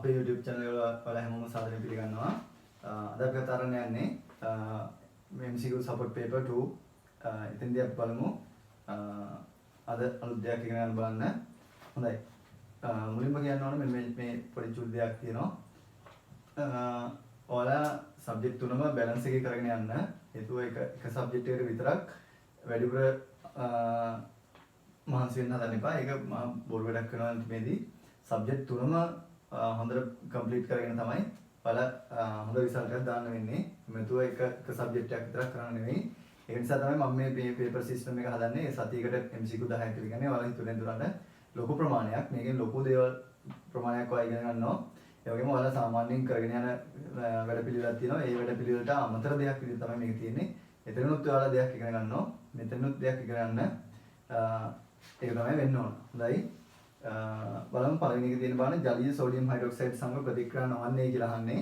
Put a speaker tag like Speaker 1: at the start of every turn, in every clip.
Speaker 1: අපේ YouTube channel එක වල හැමෝම සාදරයෙන් පිළිගන්නවා. අද අපි කතා කරන්න යන්නේ මේ MCQ support paper 2. ඉතින්දී අපි බලමු අද අලුත් දෙයක් ඉගෙන ගන්න බලන්න. හොඳයි. මුලින්ම කියන්න ඕනේ මේ පොඩි චුට් දෙයක් තියෙනවා. ඔයාලා subject තුනම balance එකේ කරගෙන යන්න. හේතුව එක subject එකකට විතරක් වැඩිපුර මහන්සි වෙන්න හදන්න එපා. ඒක මම බොරු වැඩක් කරනවා මේදී. සබ්ජෙක්ට් තුනම හොඳට කම්ප්ලීට් කරගෙන තමයි ඔයාලා හොඳ රිසල්ට් එකක් දාන්න වෙන්නේ. මෙතුව එක සබ්ජෙක්ට් එකක් විතරක් කරන්න නෙවෙයි. ඒ නිසා තමයි මම මේ පේපර් සිස්ටම් එක හදන්නේ. සතියකට MCQ 10ක් පිළිගන්නේ. ඔයාලා හිතුවෙන් දුරට ලොකු ප්‍රමාණයක්. මේකෙන් ලොකු දේවල් ප්‍රමාණයක් ඔයා ඉගෙන ගන්නවා. ඒ වගේම ඔයාලා සාමාන්‍යයෙන් කරගෙන යන වැඩපිළිවෙලක් තියෙනවා. ඒ වැඩපිළිවෙලට අමතර දෙයක් විදිහට තමයි මේක තියෙන්නේ. එතනොත් ඔයාලා දෙයක් ඉගෙන ගන්නවා. මෙතනොත් දෙයක් ඉගෙන ගන්න. ඒක තමයි වෙන්න ඕන. හොඳයි. බලමු පළවෙනි එකේ තියෙන බාන ජලීය සෝඩියම් හයිඩ්‍රොක්සයිඩ් සමග ප්‍රතික්‍රියා නොවන්නේ කියලා අහන්නේ.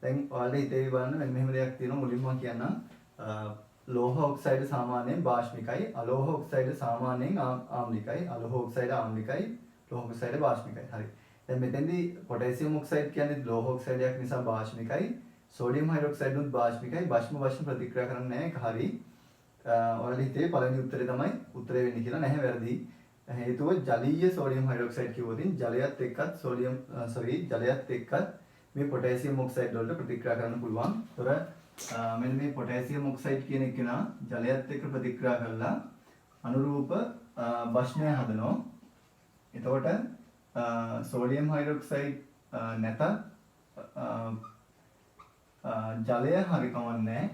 Speaker 1: දැන් ඔයාලට හිතේ බලන්න මෙන්න මෙහෙම දෙයක් තියෙනවා. මුලින්ම මම කියන්නම්. ලෝහ ඔක්සයිඩ් සාමාන්‍යයෙන් බාෂ්මිකයි, අලෝහ ඔක්සයිඩ් සාමාන්‍යයෙන් ආම්ලිකයි, අලෝහ ඔක්සයිඩ් ආම්ලිකයි, ලෝහ ඔක්සයිඩ් බාෂ්මිකයි. හරි. දැන් මෙතෙන්දී පොටෑසියම් ඔක්සයිඩ් කියන්නේ ලෝහ ඔක්සයිඩයක් නිසා බාෂ්මිකයි, සෝඩියම් හයිඩ්‍රොක්සයිඩ් උත් බාෂ්මිකයි, භස්ම ප්‍රතික්‍රියා කරන්නේ නැහැ. ඒක හරි. ඔයාලට හිතේ පළවෙනි උත්තරේ තමයි උත්තරේ වෙන්නේ කියලා නැහැ වැරදි. හේතුව ජලීය සෝඩියම් හයිඩ්‍රොක්සයිඩ් කිව්වොතින් ජලයත් එක්කත් ජලයත් එක්කත් මේ පොටෑසියම් ඔක්සයිඩ් වලට ප්‍රතික්‍රියා කරන්න පුළුවන්. ඒතර මෙන්න මේ පොටෑසියම් ඔක්සයිඩ් කියන එක නා ජලයත් එක්ක ප්‍රතික්‍රියා කරලා අනුරූප භස්මය හදනවා. එතකොට සෝඩියම් හයිඩ්‍රොක්සයිඩ් නැත ජලය හරි කවන්නේ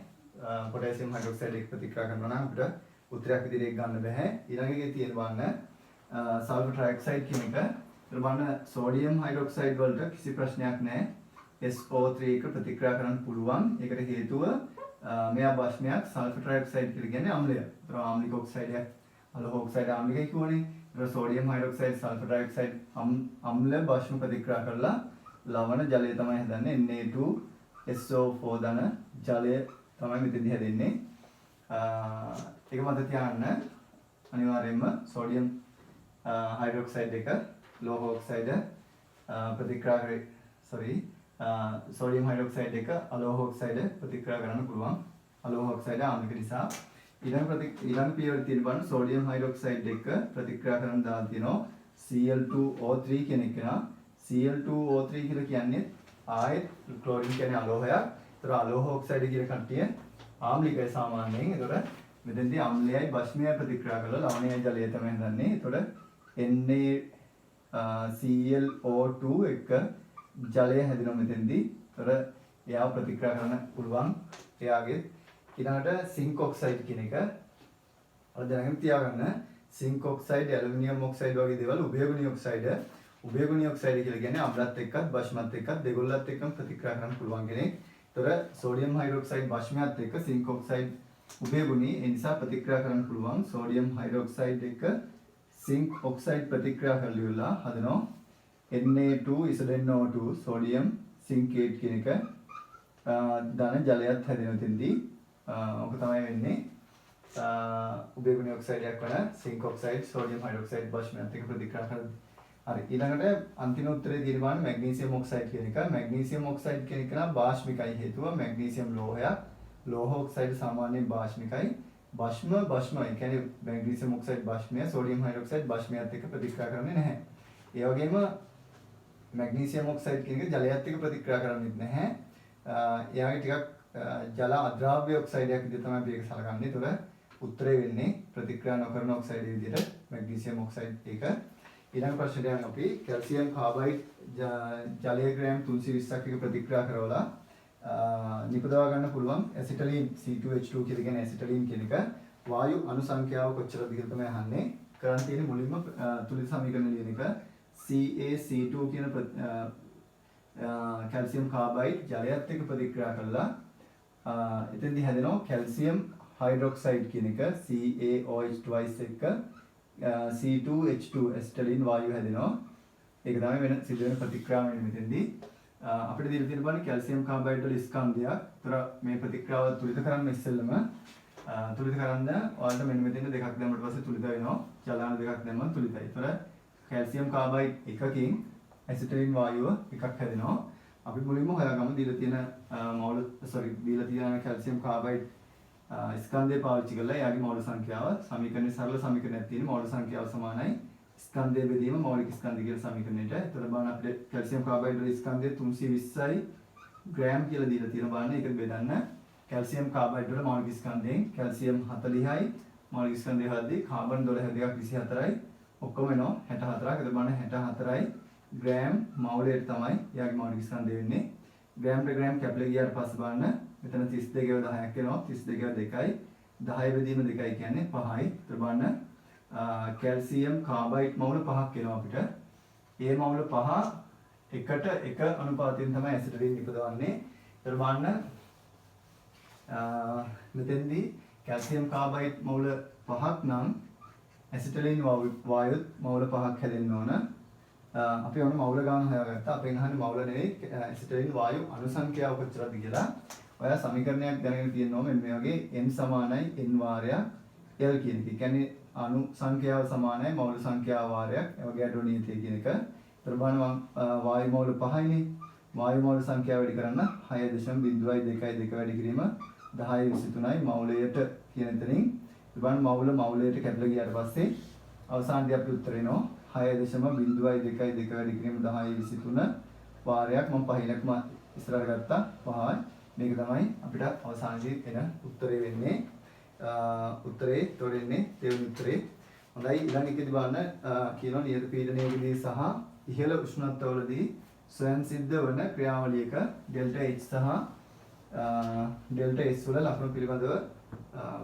Speaker 1: පොටෑසියම් හයිඩ්‍රොක්සයිඩ් එක්ක ප්‍රතික්‍රියා කරනවා නම් අපිට උත්තරයක් විදිහට ගන්න බෑ. ඊළඟ එකේ තියෙන බලන්න සල්ෆර් ට්‍රයිऑක්සයිඩ් කියන එක. ඒතර බලන්න සෝඩියම් හයිඩ්‍රොක්සයිඩ් වලට කිසි ප්‍රශ්නයක් නැහැ. SO3 එක ප්‍රතික්‍රියා කරන්න පුළුවන්. ඒකට හේතුව මෙයා භස්මයක් සල්ෆර් ට්‍රයිऑක්සයිඩ් කියලා කියන්නේ අම්ලය. ඒතර ආම්ලික ඔක්සයිඩයක් අලෝහ ඔක්සයිඩ් ආම්ලිකයි කියවනේ. ඒතර සෝඩියම් හයිඩ්‍රොක්සයිඩ් සල්ෆර් ට්‍රයිऑක්සයිඩ් අම්ල භස්ම ප්‍රතික්‍රියා කරලා ලවණ ජලය තමයි හදන්නේ. Na2SO4 ධන ජලය තමයි මෙතෙන්දී හැදෙන්නේ. ඒක මත තියාගන්න. අනිවාර්යයෙන්ම සෝඩියම් හයිඩ්‍රොක්සයිඩ් එක ලෝහ ඔක්සයිඩ් ප්‍රතික්‍රියා කරේ සෝඩියම් හයිඩ්‍රොක්සයිඩ් එක අලෝහ ඔක්සයිඩ් ප්‍රතික්‍රියා කරන්න පුළුවන්. අලෝහ ඔක්සයිඩ් ආම්ලික නිසා. ඊළඟ පියවර තියෙන බලන්න සෝඩියම් හයිඩ්‍රොක්සයිඩ් එක ප්‍රතික්‍රියා කරන්න දාලා තියෙනවා Cl2O3 කියන එක නා. Cl2O3 කියලා කියන්නේ ආයෙත් ක්ලෝරින් කියන්නේ අලෝහයක්. ඒතර අලෝහ ඔක්සයිඩ් කියන කට්ටිය ආම්ලිකයි සාමාන්‍යයෙන්. ඒතර මෙතෙන්දී අම්ලයයි භස්මයයි ප්‍රතික්‍රියා කරලා ලවණයයි ජලය තමයි හදන්නේ. ඒතර NaClO2 එක ජලය හැදෙනවා මෙතෙන්දී. ඒතර එයාව ප්‍රතික්‍රියා කරන්න පුළුවන්. එයාගේ ඊළඟට සිංක් ඔක්සයිඩ් කියන එක අර දැනගෙන තියාගන්න. සිංක් ඔක්සයිඩ්, ඇලුමිනියම් ඔක්සයිඩ් වගේ දේවල් උභයගුණී ඔක්සයිඩ්. උභයගුණී ඔක්සයිඩ් කියලා කියන්නේ අම්ලත් එක්කත් භස්මත් එක්කත් දෙගොල්ලත් එක්කම ප්‍රතික්‍රියා කරන්න පුළුවන් කෙනෙක්. ඒතර සෝඩියම් හයිඩ්‍රොක්සයිඩ් භස්මයත් එක්ක සිංක් ඔක්සයිඩ් උභයගුණී ඒ නිසා ප්‍රතික්‍රියා කරන්න පුළුවන්. සෝඩියම් හයිඩ්‍රොක්සයිඩ් එක සිංක් ඔක්සයිඩ් ප්‍රතික්‍රියා කරලා හදනවා Na2SO2 සෝඩියම් සිංකේට් කියන එක ධන ජලයත් හැදෙනවා තෙන්දී. ඔක තමයි වෙන්නේ. උභයගුණී ඔක්සයිඩ් එකක් වන සිංක් ඔක්සයිඩ් සෝඩියම් හයිඩ්‍රොක්සයිඩ් භස්මයත් එක්ක ප්‍රතික්‍රියා කරලා. හරි. ඊළඟට අන්තිම උත්තරේ තියෙන බලන්න මැග්නීසියම් ඔක්සයිඩ් කියන එක. මැග්නීසියම් ඔක්සයිඩ් කියන එක නම් බාෂ්මිකයි හේතුව මැග්නීසියම් ලෝහයක්. ලෝහ ඔක්සයිඩ් සාමාන්‍යයෙන් බාෂ්මිකයි. භස්ම ඒ කියන්නේ මැග්නීසියම් ඔක්සයිඩ් භස්මය සෝඩියම් හයිඩ්‍රොක්සයිඩ් භස්මයත් එක්ක ප්‍රතික්‍රියා කරන්නේ නැහැ. ඒ වගේම මැග්නීසියම් ඔක්සයිඩ් කියන එක ජලයත් එක්ක ප්‍රතික්‍රියා කරන්නේ නැහැ. එයාගේ ටිකක් ජල අද්‍රාව්‍ය ඔක්සයිඩයක් විදිහට තමයි මේක සලකන්නේ. ඒතර උත්තරේ වෙන්නේ ප්‍රතික්‍රියා නොකරන ඔක්සයිඩ් විදිහට මැග්නීසියම් ඔක්සයිඩ් එක. ඊළඟ ප්‍රශ්නයට යනවා අපි කැල්සියම් කාබයිඩ් ජලය ග්‍රෑම් 320ක් එක ප්‍රතික්‍රියා කරවලා නිපදවා ගන්න පුළුවන් ඇසිටලීන් C2H2 කියලා කියන ඇසිටලීන් කියන එක වායු අණු සංඛ්‍යාව කොච්චරද කියලා තමයි අහන්නේ. කරන් තියෙන්නේ මුලින්ම තුලිත සමීකරණ ලියන එක CaC2 කියන කැල්සියම් කාබයිඩ් ජලයත් එක්ක ප්‍රතික්‍රියා කළා එතෙන්දී හැදෙනවා කැල්සියම් හයිඩ්‍රොක්සයිඩ් කියන එක CaOH twice එක C2H2 ඇසිටලීන් වායු හැදෙනවා. ඒක තමයි වෙන සිදු වෙන ප්‍රතික්‍රියාව මෙතෙන්දී. අපිට දීලා තියෙන බලන්න කැල්සියම් කාබයිඩ් වල ස්කන්ධයක්. ඒතර මේ ප්‍රතික්‍රියාව තුලිත කරන්න ඉස්සෙල්ලම තුලිත කරන්න ඔයාලට මෙන්න මෙතෙන් දෙකක් දැම්මට පස්සේ තුලිත වෙනවා. ජලාන දෙකක් දැම්මම තුලිතයි. ඒතර කැල්සියම් කාබයිඩ් එකකින් ඇසිටලින් වායුව එකක් හැදෙනවා. අපි මුලින්ම හොයාගමු දීලා තියෙන දීලා තියෙන කැල්සියම් කාබයිඩ් ස්කන්ධය පාවිච්චි කරලා එයාගේ මෝල් සංඛ්‍යාව සමීකරණේ සරල සමීකරණයක් තියෙන මෝල් සංඛ්‍යාව සමානයි ස්කන්ධය බෙදීම මৌলিক ස්කන්ධ කියන සමීකරණයට. එතකොට බලන්න අපිට කැල්සියම් කාබයිඩ් වල ස්කන්ධය 320යි ග්‍රෑම් කියලා දීලා තියෙන බලන්න ඒක බෙදන්න. කැල්සියම් කාබයිඩ් වල මৌলিক ස්කන්ධයෙන් කැල්සියම් 40යි මৌলিক ස්කන්ධය හදදී කාබන් 12 දෙකක් 24යි ඔක්කොම එනවා 64ක්. එතකොට බලන්න 64යි ග්‍රෑම් මෞලයට තමයි යාගේ මৌলিক ස්කන්ධය වෙන්නේ. ග්‍රෑම්ට ග්‍රෑම් කැපිලා ගියාට පස්සේ බලන්න මෙතන 32 10ක් එනවා 32 2යි 10 බෙදීම 2යි කියන්නේ 5යි. ඒතර බලන්න කැල්සියම් කාබයිඩ් මවුල 5ක් එනවා අපිට. ඒ මවුල 5 එකට 1 අනුපාතයෙන් තමයි ඇසිටලින් නිපදවන්නේ. ඒතර බලන්න මෙතෙන්දී කැල්සියම් කාබයිඩ් මවුල 5ක් නම් ඇසිටලින් වායුත් මවුල 5ක් හැදෙන්න ඕන. අපි ඔන්න මවුල ගාන හොයාගත්තා. අපෙන් අහන්නේ මවුල නෙවෙයි ඇසිටලින් වායු අණු සංඛ්‍යාව කොච්චරද කියලා. ඔයා සමීකරණයක් දැනගෙන තියෙනවා මෙන්න මේ වගේ n සමානයි n වාරයක් l කියන එක. ඒ කියන්නේ අණු සංඛ්‍යාව සමානයි මවුල සංඛ්‍යාව වාරයක්. ඒ වගේ අඩු නියතය කියන එක. ඒතර බලන්න වායු මවුල 5යිනේ. වායු මවුල සංඛ්‍යාව වැඩි කරන්න 6.02 වැඩි කිරීම 10.23යි මවුලයට කියන එතනින්. බලන්න මවුලයට කැපිලා ගියාට පස්සේ අවසානයේ අපි උත්තර එනවා 6.02 වැඩි කිරීම 10.23 වාරයක්. මම පහිනක්ම ඉස්සරහට ගත්තා 5යි. මේක තමයි අපිට අවසානයේදී එන උත්තරේ වෙන්නේ. උත්තරේ තොරෙන්නේ දෙවෙනි උත්තරේ. හොඳයි ඊළඟකදී බලන්න කියනවා නියත පීඩනයේදී සහ ඉහළ උෂ්ණත්වවලදී ස්වයන් සිද්ධ වන ක්‍රියාවලියක ඩෙල්ටා H සහ ඩෙල්ටා S වල ලක්ෂණ පිළිබඳව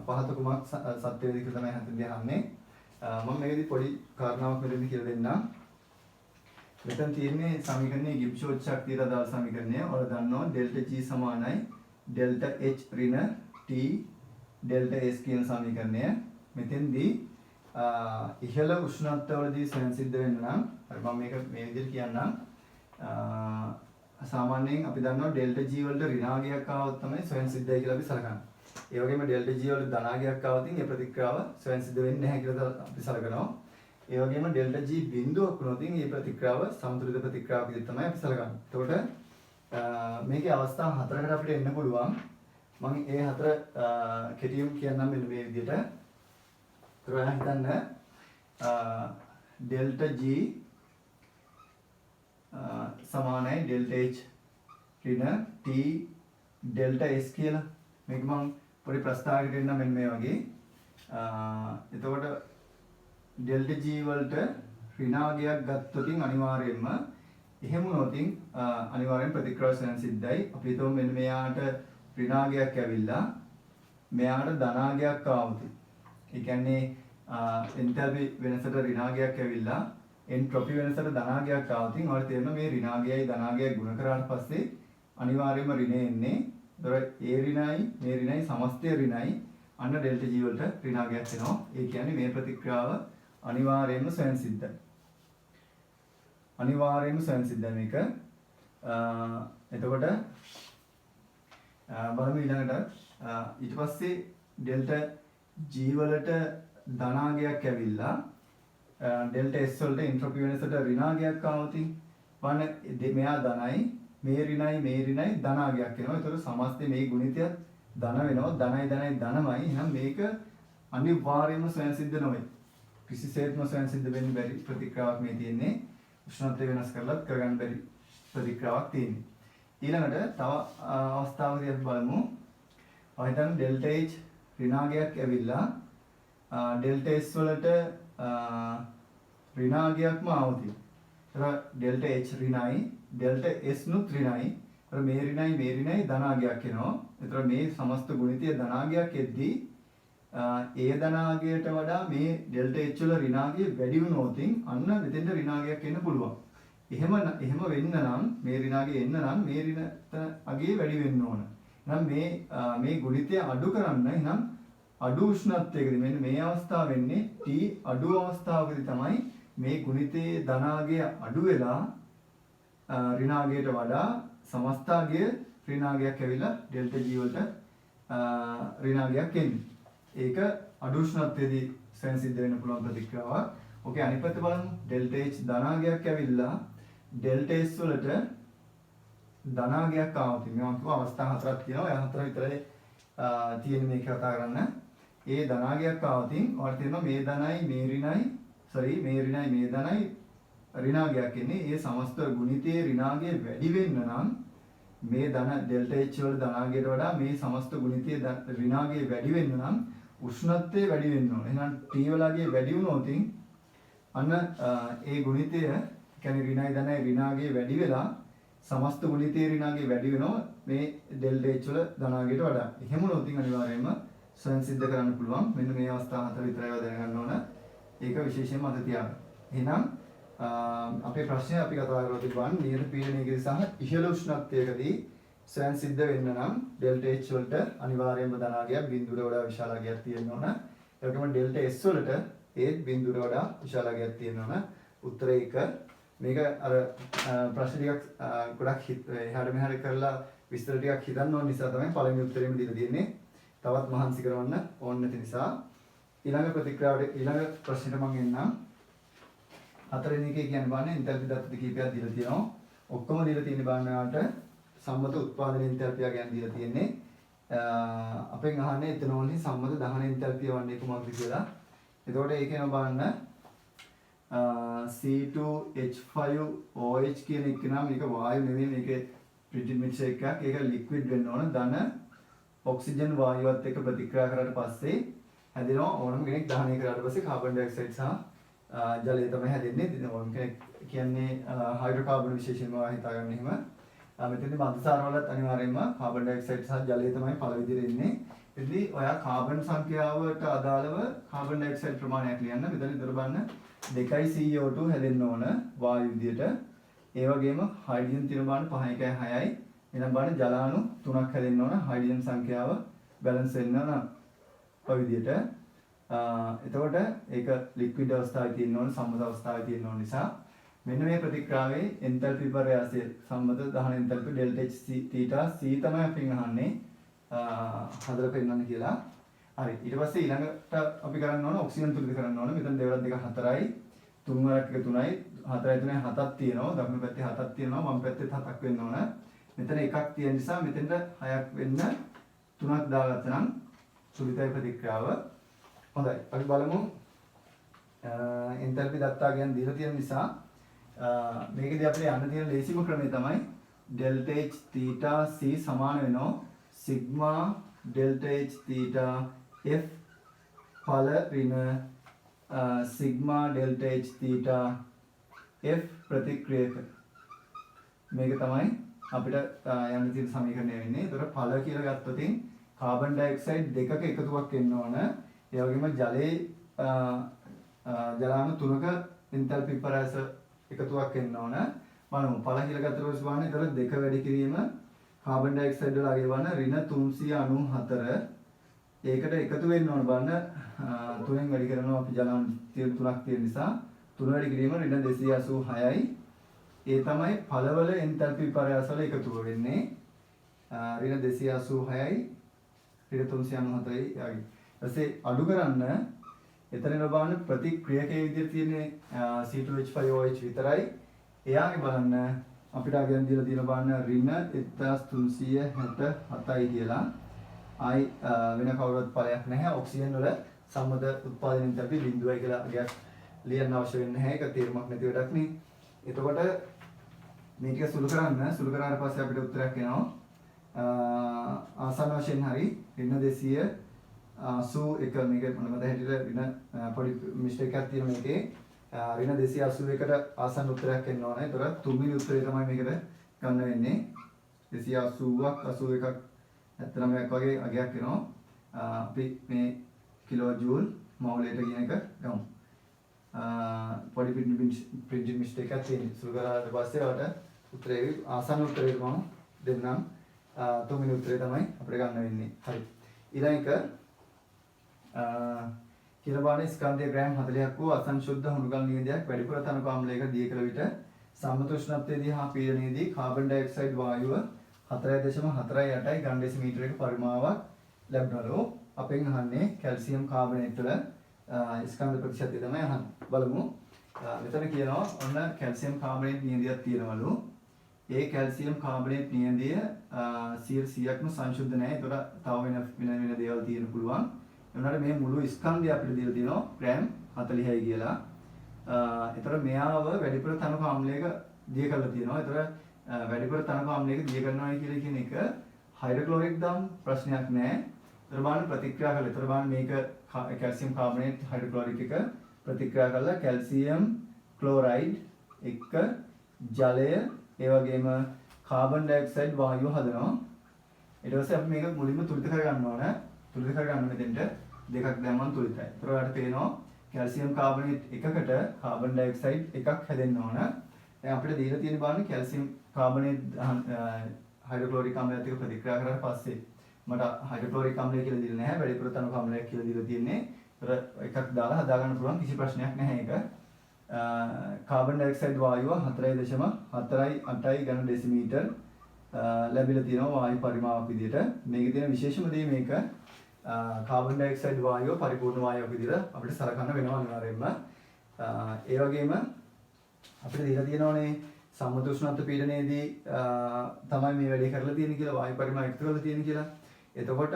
Speaker 1: පහත කුමක් සත්‍ය වේද කියලා තමයි හිතන්නේ අහන්නේ. මම මේකදී පොඩි කාරණාවක් මෙතනදී කියලා දෙන්නම්. මෙතන තියෙන්නේ සමීකරණයේ ගිබ්ෂෝත් ශක්තියට අදාළ සමීකරණය. ඔයාලා දන්නවා ඩෙල්ටා G සමානයි ඩෙල්ටා H ඍණ T ඩෙල්ටා S කියන සමීකරණය. මෙතෙන්දී ඉහළ උෂ්ණත්වවලදී ස්වයන් සිද්ධ වෙන්න නම් හරි මම මේක මේ විදිහට කියන්නම්. සාමාන්‍යයෙන් අපි දන්නවා ඩෙල්ටා G වලට ඍණාගයක් ආවොත් තමයි ස්වයන් සිද්ධයි කියලා අපි සලකන්නේ. ඒ වගේම ඩෙල්ටා G වලට ධනාගයක් ආවොත් ඒ ප්‍රතික්‍රියාව ස්වයන් සිද්ධ වෙන්නේ නැහැ කියලා අපි සලකනවා. ඒ වගේම ඩෙල්ටා G බිඳුවක් වුණොත් මේ ප්‍රතික්‍රියාව සමතුලිත ප්‍රතික්‍රියාවක් විදිහට තමයි අපි සලකන්නේ. එතකොට මේකේ අවස්ථා 4කට අපිට එන්න පුළුවන්. මම ඒ 4 කෙටියෙන් කියන්නම් මෙන්න මේ විදිහට. ඒතර ඔයාලා හිතන්න ඩෙල්ටා G සමානයි ඩෙල්ටා H ඍණ T ඩෙල්ටා S කියලා. මේක මම පොඩි ප්‍රස්තාවයකට එන්නම් මෙන්න මේ වගේ. එතකොට ඩෙල්ටා G වලට ඍණාගයක් ගත්තොතින් අනිවාර්යයෙන්ම එහෙම වුණොතින් අනිවාර්යෙන් ප්‍රතික්‍රියාව ස්වයන් සිද්ධයි. අපි හිතමු මෙන්න මෙයාට ඍණාගයක් ඇවිල්ලා මෙයාට ධනාගයක් ආවොත්. ඒ කියන්නේ එන්තල්පි වෙනසට ඍණාගයක් ඇවිල්ලා එන්ට්‍රොපි වෙනසට ධනාගයක් ආවොත් ඔයාලට තේරෙනවා මේ ඍණාගයයි ධනාගයයි ගුණ කරාට පස්සේ අනිවාර්යයෙන්ම ඍණේ එන්නේ. ඒතර ඒ ඍණයි මේ ර්ණයි සමස්තය ඍණයි අන්න ඩෙල්ටා G වලට ඍණාගයක් එනවා. ඒ කියන්නේ මේ ප්‍රතික්‍රියාව අනිවාර්යයෙන්ම ස්වයන් සිද්ධයි. අනිවාර්යයෙන්ම ස්වයන් සිද්ධයි මේක. එතකොට බලමු ඊළඟට ඊට පස්සේ ඩෙල්ටා G වලට ධනාගයක් ඇවිල්ලා ඩෙල්ටා S වලට එන්ට්‍රොපි වෙනසට ඍණාගයක් ආවොත් වන්න මෙයා ධනයි මේ ඍණයි ධනාගයක් එනවා. ඒතර සමස්තේ මේ ගුණිතයත් ධන වෙනවා. ධනයි ධනමයි. එහෙනම් මේක අනිවාර්යයෙන්ම ස්වයන් සිද්ධ නොවේ. කිසිසේත්ම ස්වයන් සිද්ධ වෙන්න බැරි ප්‍රතික්‍රියාවක් මේ තියෙන්නේ. උෂ්ණත්වය වෙනස් කරලත් කරගන්න බැරි ප්‍රතික්‍රියාවක් තියෙන්නේ. ඊළඟට තව අවස්ථාවකදී අපි බලමු. ඔය හිතන්න ඩෙල්ටා H ඍණාගයක් ඇවිල්ලා ඩෙල්ටා S වලට ඍණාගයක්ම ආවොත්. ඒතර ඩෙල්ටා H ඍණයි ඩෙල්ටා S නුත් ඍණයි. ඒතර මේ ඍණයි ධනාගයක් එනවා. ඒතර මේ සමස්ත ගුණිතය ධනාගයක් එද්දී ඒ ධනාගයට වඩා මේ ඩෙල්ටා H වල ඍණාගය වැඩි වුණොත් අන්න මෙතෙන්ට ඍණාගයක් එන්න පුළුවන්. එහෙම වෙන්න නම් මේ ඍණාගය එන්න නම් මේ ඍණ අගේ වැඩි වෙන්න ඕන. එහෙනම් මේ ගුණිතය අඩු කරන්න එහෙනම් අඩු උෂ්ණත්වයකදී මෙන්න මේ අවස්ථාව වෙන්නේ T අඩු අවස්ථාවකදී තමයි මේ ගුණිතයේ ධනාගය අඩු වෙලා ඍණාගයට වඩා සමස්තාගය ඍණාගයක් ඇවිල්ලා ඩෙල්ටා G වලට ඍණාගයක් එන්නේ. ඒක අඩු උෂ්ණත්වයේදී ස්වයන් සිද්ධ වෙන්න පුළුවන් ප්‍රතික්‍රියාවක්. ඕකේ අනිත් පැත්ත බලමු. ඩෙල්ටා H ධනාගයක් ඇවිල්ලා ඩෙල්ටා S වලට ධනාගයක් ආවොත් මම කිව්වා අවස්ථා හතරක් තියෙනවා. ඒ හතර විතරයි තියෙන මේක කතා කරන්න. ඒ ධනාගයක් ආවොත් ඔයාලට තේරෙනවා මේ ධනයි මේ ඍණයි මේ ධනයි ඍණාගයක් එන්නේ. ඒ සමස්ත ගුණිතයේ ඍණාගය වැඩි වෙන්න නම් මේ ධන ඩෙල්ටා H වල ධනාගයට වඩා මේ සමස්ත ගුණිතයේ ඍණාගය වැඩි වෙන්න නම් උෂ්ණත්වය වැඩි වෙන්න ඕනේ. එහෙනම් T වලගේ වැඩි වුණොත් අන්න ඒ ගුණිතය කියන්නේ ඍණයි ධනයි ඍණාගය වැඩි වෙලා සමස්ත ගුණිතයේ ඍණාගය වැඩි වෙනවා මේ ඩෙල්ටා H වල ධනාගයට වඩා. එහෙම වුණොත් අනිවාර්යයෙන්ම ස්වයං සිද්ධ කරන්න පුළුවන්. මෙන්න මේ අවස්ථා හතර විතරයි දැනගන්න ඕන. ඒක විශේෂයෙන්ම අත තියාගන්න. එහෙනම් අපේ ප්‍රශ්නේ අපි කතා කරලා තිබුණා නියත පීඩනයකදී සහ ඉහළ උෂ්ණත්වයකදී ස්වයං සිද්ධ වෙන්න නම් ඩෙල්ටා H වලට අනිවාර්යයෙන්ම ධනාගයක් බිඳුවට වඩා විශාලගයක් තියෙන්න ඕන. ඒ වගේම ඩෙල්ටා S වලට ඒත් බිඳුවට වඩා විශාලගයක් තියෙන්න ඕන. උත්තරේ 1. මේක අර ප්‍රශ්න ටිකක් ගොඩක් එහාට මෙහාට කරලා විස්තර ටිකක් හිතන්න ඕන නිසා තමයි පළවෙනි උත්තරෙම දීලා තියෙන්නේ. තවත් මහන්සි කරවන්න ඕන නැති නිසා ඊළඟ ප්‍රතික්‍රියාවට ඊළඟ ප්‍රශ්නෙට මම එන්නම්. හතරවෙනි එකේ කියන්නේ බලන්න එන්තල්පි දත්ත කීපයක් දීලා තියෙනවා. ඔක්කොම දීලා තියෙන බාහනාවට සම්මත උත්පාදන එන්තල්පිය ගැන දීලා තියෙන්නේ. අපෙන් අහන්නේ එතන ඕනේ සම්මත දහන එන්තල්පිය වන්නේ කොහොමද කියලා. එතකොට ඒකේම බලන්න C2H5OH කියන එක නම් මේක වායු නෙමෙයි මේකේ ප්‍රිටින් මික්ස්චර් එකක්. ඒක ලික්විඩ් වෙන්න ඕන. ධන ඔක්සිජන් වායුවත් එක්ක ප්‍රතික්‍රියා කරාට පස්සේ හැදෙනවා ඕනම කෙනෙක් දහනය කරාට පස්සේ කාබන් ඩයොක්සයිඩ් සහ ජලය තමයි හැදෙන්නේ. ඉතින් ඕනම කෙනෙක් කියන්නේ හයිඩ්‍රෝකාබන් විශේෂයෙන්ම හිතා ගන්න එහෙම. මෙතනදී මන්දසාර වලත් අනිවාර්යයෙන්ම කාබන් ඩයොක්සයිඩ් සහ ජලය තමයි පළ විදිහට එන්නේ. ඉතින් ඔයා කාබන් සංඛ්‍යාවට අදාළව කාබන් ඩයොක්සයිඩ් ප්‍රමාණයක් ලියන්න. මෙතන ඉතල බලන්න 2යි CO2 හැදෙන්න ඕන වායු විදිහට. ඒ වගේම හයිඩ්‍රජන් තියෙන බාන 5.6යි. එහෙනම් බලන්න ජලාණු 3ක් හැදෙන්න ඕන හයිඩ්‍රජන් සංඛ්‍යාව බැලන්ස් වෙන්න ඕන ඔය විදිහට. එතකොට ඒක ලික්විඩ් අවස්ථාවේ තියෙන්න ඕන සම්මත අවස්ථාවේ තියෙන්න ඕන නිසා මෙන්න මේ ප්‍රතික්‍රියාවේ එන්තල්පි විපර්යාසය සම්මත දහන එන්තල්පි ඩෙල්ටා H θ C තමයි අපින් අහන්නේ හදලා පෙන්නන්න කියලා. හරි ඊට පස්සේ ඊළඟට අපි කරන්න ඕන ඔක්සිජන් තුලිත කරන්න ඕන. මෙතන දෙවරක් දෙක 4යි 3 වරක් එක 3යි 4යි 3යි 7ක් තියෙනවා. දකුණු පැත්තේ 7ක් තියෙනවා. වම් පැත්තේ 7ක් වෙන්න ඕන. මෙතන එකක් තියෙන නිසා මෙතෙන්ට 6ක් වෙන්න 3ක් දාගත්තා නම් සුලිතයි ප්‍රතික්‍රියාව. හොඳයි අපි බලමු එන්තල්පි දත්තා ගැන දීලා තියෙන නිසා මේකදී අපිට යන්න තියෙන ලේසිම ක්‍රමය තමයි ඩෙල්ටා H θ C සමාන වෙනවා සිග්මා ඩෙල්ටා H θ F ඵල ඍණ සිග්මා ඩෙල්ටා H θ F ප්‍රතික්‍රියක. මේක තමයි අපිට යන්න තියෙන සමීකරණය වෙන්නේ. ඒතර ඵල කියලා ගත්තොත් කාබන් ඩයොක්සයිඩ් දෙකක එකතුවක් එන්න ඕන. ඒ වගේම ජලයේ ජලාණු 3ක එන්තල්පි විපර්යාස එකතුවක් එන්න ඕන. බලමු ඵල කියලා ගත්තොත් බලන්න ඒතර දෙක වැඩි කිරීම කාබන් ඩයොක්සයිඩ් වල අගේ වන ඍණ 394 ඒකට එකතු වෙන්න ඕන බලන්න 3ෙන් වැඩි කරනවා අපි ජලාණු 3ක් තියෙන නිසා 3 වැඩි කිරීම ඍණ 286යි. ඒ තමයි ඵලවල එන්තල්පි විපර්යාස වල එකතුව වෙන්නේ ඍණ 286යි ඍණ 394යි යයි. ඊපස්සේ අඩු කරන්න එතන බලන්න ප්‍රතික්‍රියකයේ විදිහට තියෙන C2H5OH විතරයි. එයාගේ බලන්න අපිට අගයන් දීලා තියෙන බලන්න ඍණ 1367යි කියලා. ආයි වෙන කවුරුත් ඵලයක් නැහැ. ඔක්සිජන් වල සම්මත උත්පාදන එන්තල්පි 0යි කියලා අගයක් ලියන්න අවශ්‍ය වෙන්නේ නැහැ. ඒක තේරුමක් නැති වැඩක් නේ. එතකොට මේ ටික සුළු කරාට පස්සේ අපිට උත්තරයක් එනවා. ආසන්න වශයෙන් හරි ඍණ 281 මේක මොනවද හැටියට ඍණ පොඩි මිස්ටේක් එකක් තියෙන මේකේ ඍණ 281කට ආසන්න උත්තරයක් එන්න ඕනේ. ඒතර තුන්වෙනි උත්තරේ තමයි මේකට ගන්න වෙන්නේ. 280ක් 81ක් 79ක් වගේ අගයක් එනවා. අපි මේ කිලෝ ජූල් මවුලයට කියන එක ගමු. පොඩි ප්‍රින්ටින් මිස්ටේක් එකක් තියෙනවා. සුළු කරාට පස්සේ ඔයාලට උත්තරේ ආසන්න උත්තරේ මම දෙන්නම්. තුන්වෙනි උත්තරේ තමයි අපිට ගන්න වෙන්නේ. හරි. ඊළඟ එක කියලා බලන්නේ ස්කන්ධය ග්‍රෑම් 40ක් වූ අසංශුද්ධ හුණුගල් නියදයක් වැඩිපුර තනක ආම්ලයක දී කළ විට සම්මත උෂ්ණත්වයේදී හා පීඩනයේදී කාබන් ඩයොක්සයිඩ් වායුව 4.48යි ඝන ඩෙසිමීටරයක පරිමාවක් ලැබුණලු. අපෙන් අහන්නේ කැල්සියම් කාබනේට් වල ස්කන්ධ ප්‍රතිශතය තමයි අහන්නේ. බලමු. මෙතන කියනවා ඔන්න කැල්සියම් කාබනේට් නියඳියක් තියෙනවලු. ඒ කැල්සියම් කාබනේට් නියඳිය 100%ක්ම සංශුද්ධ නැහැ. ඒතකොට තව වෙන දේවල් තියෙන්න පුළුවන්. ඒ වුණාට මේ මුළු ස්කන්ධය අපිට දීලා තියෙනවා ග්‍රෑම් 40යි කියලා. ඒතකොට මෙයාව වැඩිපුර තනක ආම්ලයක දිය කරලා තියෙනවා. ඒතකොට වැඩිපුර තනක ආම්ලයක දිය කරනවා කියලා කියන එක හයිඩ්‍රොක්ලොරික් දාම් ප්‍රශ්නයක් නෑ. ඒතර බලන්න ප්‍රතික්‍රියා කරලා. ඒතර බලන්න මේක කැල්සියම් කාබනේට් හයිඩ්‍රොක්ලොරික් එක ප්‍රතික්‍රියා කරලා කැල්සියම් ක්ලෝරයිඩ් එක්ක ජලය ඒ වගේම කාබන් ඩයොක්සයිඩ් වායුව හදනවා. ඊට පස්සේ අපි මේක මුලින්ම තුලිත කරගන්න ඕන. තුලිත කරගන්න මෙතෙන්ට දෙකක් දැම්මම තුලිතයි. ඒතර ඔයාලට පේනවා කැල්සියම් කාබනේට් එකකට කාබන් ඩයොක්සයිඩ් එකක් හැදෙන්න ඕන. දැන් අපිට දීලා තියෙන බාන්නේ කැල්සියම් කාබනේට් හයිඩ්‍රොක්ලොරික් අම්ලයත් එක්ක ප්‍රතික්‍රියා කරලා පස්සේ මට හයිඩ්‍රොක්ලොරික් අම්ලය කියලා දීලා නැහැ. වැඩිපුර තනක අම්ලයක් කියලා දීලා තියෙන්නේ. ඒතර එකක් දාලා හදා ගන්න පුළුවන් කිසි ප්‍රශ්නයක් නැහැ ඒක. කාබන් ඩයොක්සයිඩ් වායුව 4.48යි ඝන ඩෙසිමීටර් ලැබිලා තියෙනවා වායු පරිමාවක් විදිහට. මේකේ තියෙන විශේෂම දේ මේක කාබන් ඩයොක්සයිඩ් වායුව පරිපූර්ණ වායුවක් විදිහට අපිට සලකන්න වෙනවා අනිවාර්යයෙන්ම. ඒ වගේම අපිට දීලා තියෙනවානේ සම්මත උෂ්ණත්ව පීඩනයේදී තමයි මේ වැඩේ කරලා තියෙන්නේ කියලා වායු පරිමාණ එකතු කරලා තියෙන්නේ කියලා. එතකොට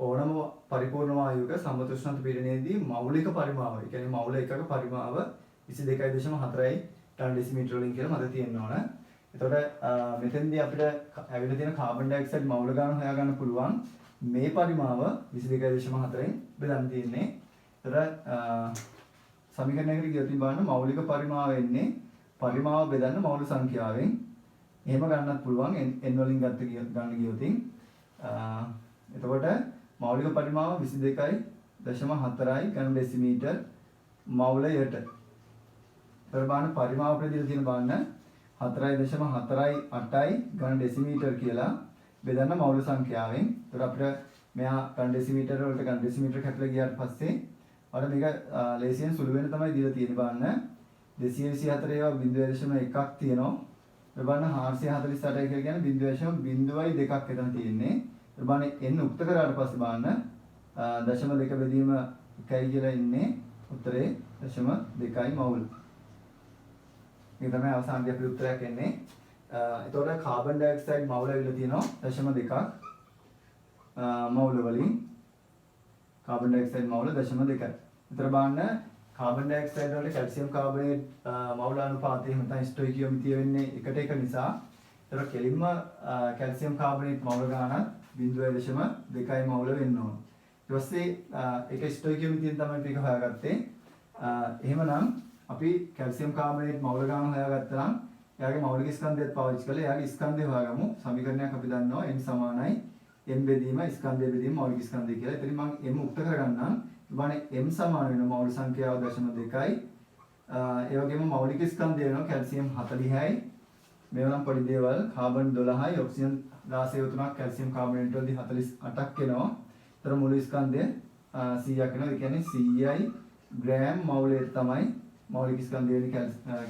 Speaker 1: ඕනම පරිපූර්ණ වායුවක සම්මත උෂ්ණත්ව පීඩනයේදී මෞලික පරිමාව, ඒ කියන්නේ මෞල එකක පරිමාව 22.4යි ටන් ඩෙසිමීටර වලින් කියලා මතක තියෙන්න ඕන. එතකොට මෙතෙන්දී අපිට ඇවිල්ලා තියෙන කාබන් ඩයොක්සයිඩ් මෞල ගාන හොයාගන්න පුළුවන්. මේ පරිමාව 22.4න් බෙදන්න තියෙන්නේ. එතකොට සමීකරණයකට ගියොත් බලන්න මෞලික පරිමාව එන්නේ පරිමාව බෙදන්න මෞල සංඛ්‍යාවෙන්. එහෙම ගන්නත් පුළුවන් n වලින් ගන්න ගියොත්. එතකොට මෞලික පරිමාව 22.4යි ඝන ඩෙසිමීටර් මෞලයට. ඒතර බලන්න පරිමාව අපිට දීලා තියෙන බලන්න 4.48යි ඝන ඩෙසිමීටර් කියලා බෙදන්න මෞල සංඛ්‍යාවෙන්. ඒතර අපිට මෙහා ඝන ඩෙසිමීටර් වලට ඝන ඩෙසිමීටර් කැපලා ගියාට පස්සේ අපිට මේක ලේසියෙන් සුළු වෙන තමයි දීලා තියෙන්නේ බලන්න. 224 ඒවා 0.1ක් තියෙනවා. ඒ බලන්න 448යි කියලා කියන්නේ 0.02ක් එතන තියෙන්නේ. ඒ බලන්න n උක්ත කරාට පස්සේ බලන්න 0.2 බෙදීම 1යි කියලා ඉන්නේ උත්තරේ 0.2යි මවුල්. මේ තමයි අවසානයේ අපේ උත්තරයක් එන්නේ. එතකොට කාබන් ඩයොක්සයිඩ් මවුල ඇවිල්ලා තියෙනවා 0.2ක් මවුල වලින්. කාබන් ඩයොක්සයිඩ් මවුල 0.2යි. ඒතර බලන්න කාබන් ඩයොක්සයිඩ් වලට කැල්සියම් කාබනේට් මවුල අනුපාතය එහෙම නැත්නම් ස්ටොයිකියෝමිතිය වෙන්නේ එකට එක නිසා. ඒතර කෙලින්ම කැල්සියම් කාබනේට් මවුල ගානක් 0.2යි මවුල වෙන්න ඕන. ඊට පස්සේ ඒක ස්ටොයිකියෝමිතියෙන් තමයි මේක හොයාගත්තේ. එහෙමනම් අපි කැල්සියම් කාබනේට් මවුල ගාන හොයාගත්තා නම් එයාගේ මෞලික ස්කන්ධයත් පාවිච්චි කරලා එයාගේ ස්කන්ධය හොයාගමු. සමීකරණයක් අපි දන්නවා n සමානයි m බෙදීම ස්කන්ධය බෙදීම මෞලික ස්කන්ධය කියලා. එතනින් මම m උක්ත කරගන්නම්. ඉබානේ m සමාන වෙන මෞල සංඛ්‍යාව 0.2යි. ඒ වගේම මෞලික ස්කන්ධය වෙනවා කැල්සියම් 40යි. මේවා නම් පොඩි දේවල්. කාබන් 12යි, ඔක්සිජන් 16 කැල්සියම් කාබනේට් වලදී 48ක් එනවා. ඒතර මුළු ස්කන්ධය 100ක් වෙනවා. ඒ කියන්නේ 100යි ග්‍රෑම් මෞලයට තමයි මෞලික ස්කන්ධය වෙන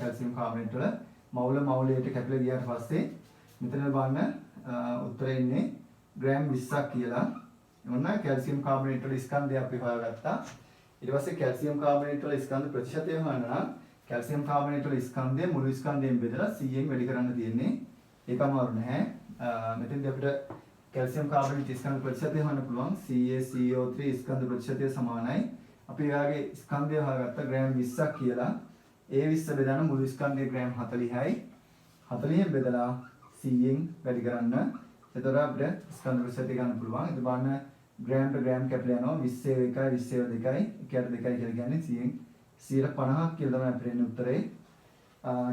Speaker 1: කැල්සියම් කාබනේට් වල මෞලයට කැපිලා ගියාට පස්සේ මෙතන බලන්න උත්තරේ ඉන්නේ ග්‍රෑම් 20ක් කියලා. ඔන්න කැල්සියම් කාබනේට් වල ස්කන්ධය අපි හොයාගත්තා. ඊට පස්සේ කැල්සියම් කාබනේට් වල ස්කන්ධ ප්‍රතිශතය හොයන්න නම් කැල්සියම් කාබනේට් වල ස්කන්ධය මුළු ස්කන්ධයෙන් බෙදලා 100න් වැඩි කරන්න තියෙන්නේ. ඒක අමාරු නැහැ. මෙතෙන්දී අපිට කැල්සියම් කාබනේට් ස්කන්ධ ප්‍රතිශතය හොයන්න පුළුවන්. CaCO3 ස්කන්ධ ප්‍රතිශතය සමානයි. අපි එයාගේ ස්කන්ධය හොයාගත්ත ග්‍රෑම් 20ක් කියලා. ඒ 20 බෙදන්න මුළු ස්කන්ධයේ ග්‍රෑම් 40යි. 40න් බෙදලා 100න් වැඩි කරන්න. එතකොට අපිට ස්කන්ධ ප්‍රතිශතය ගන්න පුළුවන්. ඒක බලන්න ග්‍රෑම් ට ග්‍රෑම් කැපිලා යනවා 20 1යි 20 2යි 1ට 2යි කියලා කියන්නේ 100ක් 50ක් කියලා තමයි අපිට එන්නේ උත්තරේ.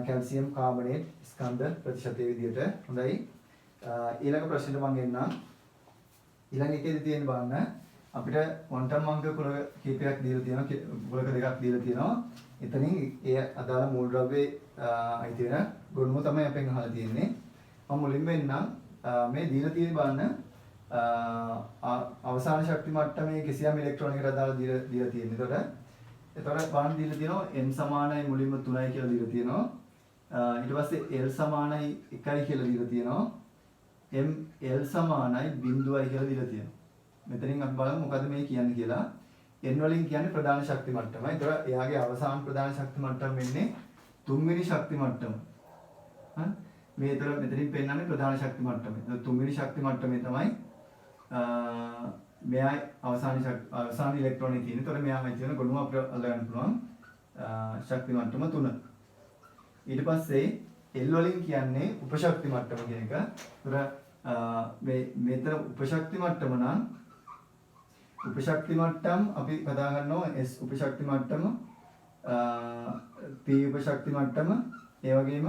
Speaker 1: කැල්සියම් කාබනේට් ස්කන්ධ ප්‍රතිශතය විදිහට. හොඳයි. ඊළඟ ප්‍රශ්නෙට මම එන්නම්. ඊළඟ එකේදී තියෙන බලන්න අපිට ක්වොන්ටම් අංක කුල කීපයක් දීලා තියෙනවා. කුලක දෙකක් දීලා තියෙනවා. එතනින් ඒ අදාළ මූල ද්‍රව්‍යයේ අයිති වෙන ගුණම තමයි අපෙන් අහලා තියෙන්නේ. මම මුලින්ම එන්නම් මේ දීලා තියෙන බලන්න අවසාන ශක්ති මට්ටමේ කිසියම් ඉලෙක්ට්‍රෝනයකට අදාළ දීලා තියෙනවා. එතකොට බලන්න දීලා තියෙනවා n සමානයි මුලින්ම 3යි කියලා දීලා තියෙනවා. ඊට පස්සේ l සමානයි 1යි කියලා දීලා තියෙනවා. m l සමානයි 0යි කියලා දීලා තියෙනවා. මෙතනින් අපි බලමු මොකද මේ කියන්නේ කියලා. n වලින් කියන්නේ ප්‍රධාන ශක්ති මට්ටම. ඒතර එයාගේ අවසාන ප්‍රධාන ශක්ති මට්ටම වෙන්නේ 3 වෙනි ශක්ති මට්ටම. හරි. මේ ඒතර මෙතනින් පෙන්නන්නේ ප්‍රධාන ශක්ති මට්ටම. ඒතර 3 වෙනි ශක්ති මට්ටමේ තමයි මෙයා අවසාන ඉලෙක්ට්‍රෝනේ තියෙන්නේ. ඒතර මෙයාමයි තියෙන ගොනුව අපිට අල්ලගන්න පුළුවන් ශක්ති මට්ටම 3. ඊට පස්සේ L වලින් කියන්නේ උපශක්ති මට්ටම කියන එක. ඒතර මෙතන උපශක්ති මට්ටම නම් උපශක්ති මට්ටම් අපි කතා කරනවා S උපශක්ති මට්ටම P උපශක්ති මට්ටම ඒ වගේම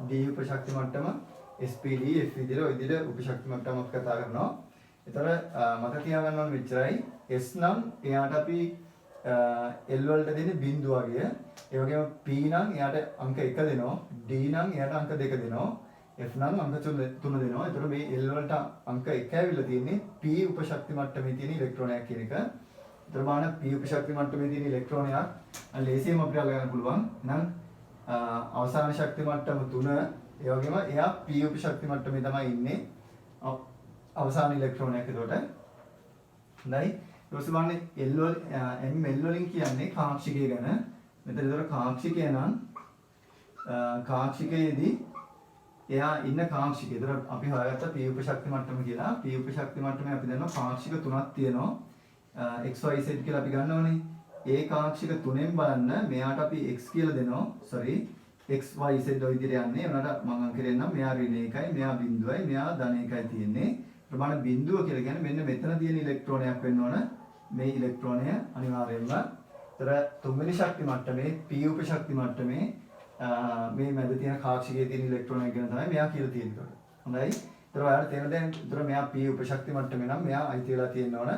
Speaker 1: D උපශක්ති මට්ටම SPD F විදිහට ඔය විදිහට උපශක්ති මට්ටම් අපි කතා කරනවා. ඒතර මතක තියාගන්න ඕනේ මෙච්චරයි. S නම් එයාට අපි L වලට දෙන්නේ බිංදුව වගේ. ඒ වගේම P නම් එයාට අංක 1 දෙනවා. D නම් එයාට අංක 2 දෙනවා. F නම් අංක 3 දෙනවා. ඒතර මේ L වලට අංක 1 ඇවිල්ලා තියෙන්නේ P උපශක්ති මට්ටමේ තියෙන ඉලෙක්ට්‍රෝනයක් කියන එක. ඒතර බලන්න P උපශක්ති මට්ටමේ තියෙන ඉලෙක්ට්‍රෝනයක් ලේසියෙන්ම අපිට අල්ලගන්න පුළුවන්. එහෙනම් අවසාන ශක්ති මට්ටම 3 ඒ වගේම එයා P උපශක්ති මට්ටමේ තමයි ඉන්නේ. අවසාන ඉලෙක්ට්‍රෝනයක් එතකොට. හොඳයි. ඊට පස්සේ බලන්න L වලින් කියන්නේ කාක්ෂිකය ගැන. මෙතන ඒතර කාක්ෂිකය නම් කාක්ෂිකයේදී එයා ඉන්න කාක්ෂිකය. ඒතර අපි හොයාගත්ත P උපශක්ති මට්ටම කියලා. P උපශක්ති මට්ටමේ අපි දන්නවා කාක්ෂික තුනක් තියෙනවා. x y z කියලා අපි ගන්නවනේ. ඒ කාක්ෂික තුනෙන් බලන්න මෙයාට අපි x කියලා දෙනවා. sorry x y z ඔය විදිහට යන්නේ. උනාට මම අංක දෙන්නම්. මෙයා ඍණ 1යි, මෙයා බිංදුවයි, මෙයා ධන 1යි තියෙන්නේ. ප්‍රමාණ බිංදුව කියලා කියන්නේ මෙන්න මෙතන තියෙන ඉලෙක්ට්‍රෝනයක් වෙන්න ඕන. මේ ඉලෙක්ට්‍රෝනය අනිවාර්යයෙන්ම ඒතර තුන්වෙනි ශක්ති මට්ටමේ P උපශක්ති මට්ටමේ මේ මැද තියෙන කාක්ෂිකයේ තියෙන ඉලෙක්ට්‍රෝන එක ගැන තමයි මෙයා කියලා තියෙන්නේ. හොඳයි. ඒතර ඔයාලට තේරෙන දැන් ඒතර මෙයා P උපශක්ති මට්ටමේ නම් මෙයා අයිති වෙලා තියෙන්න ඕන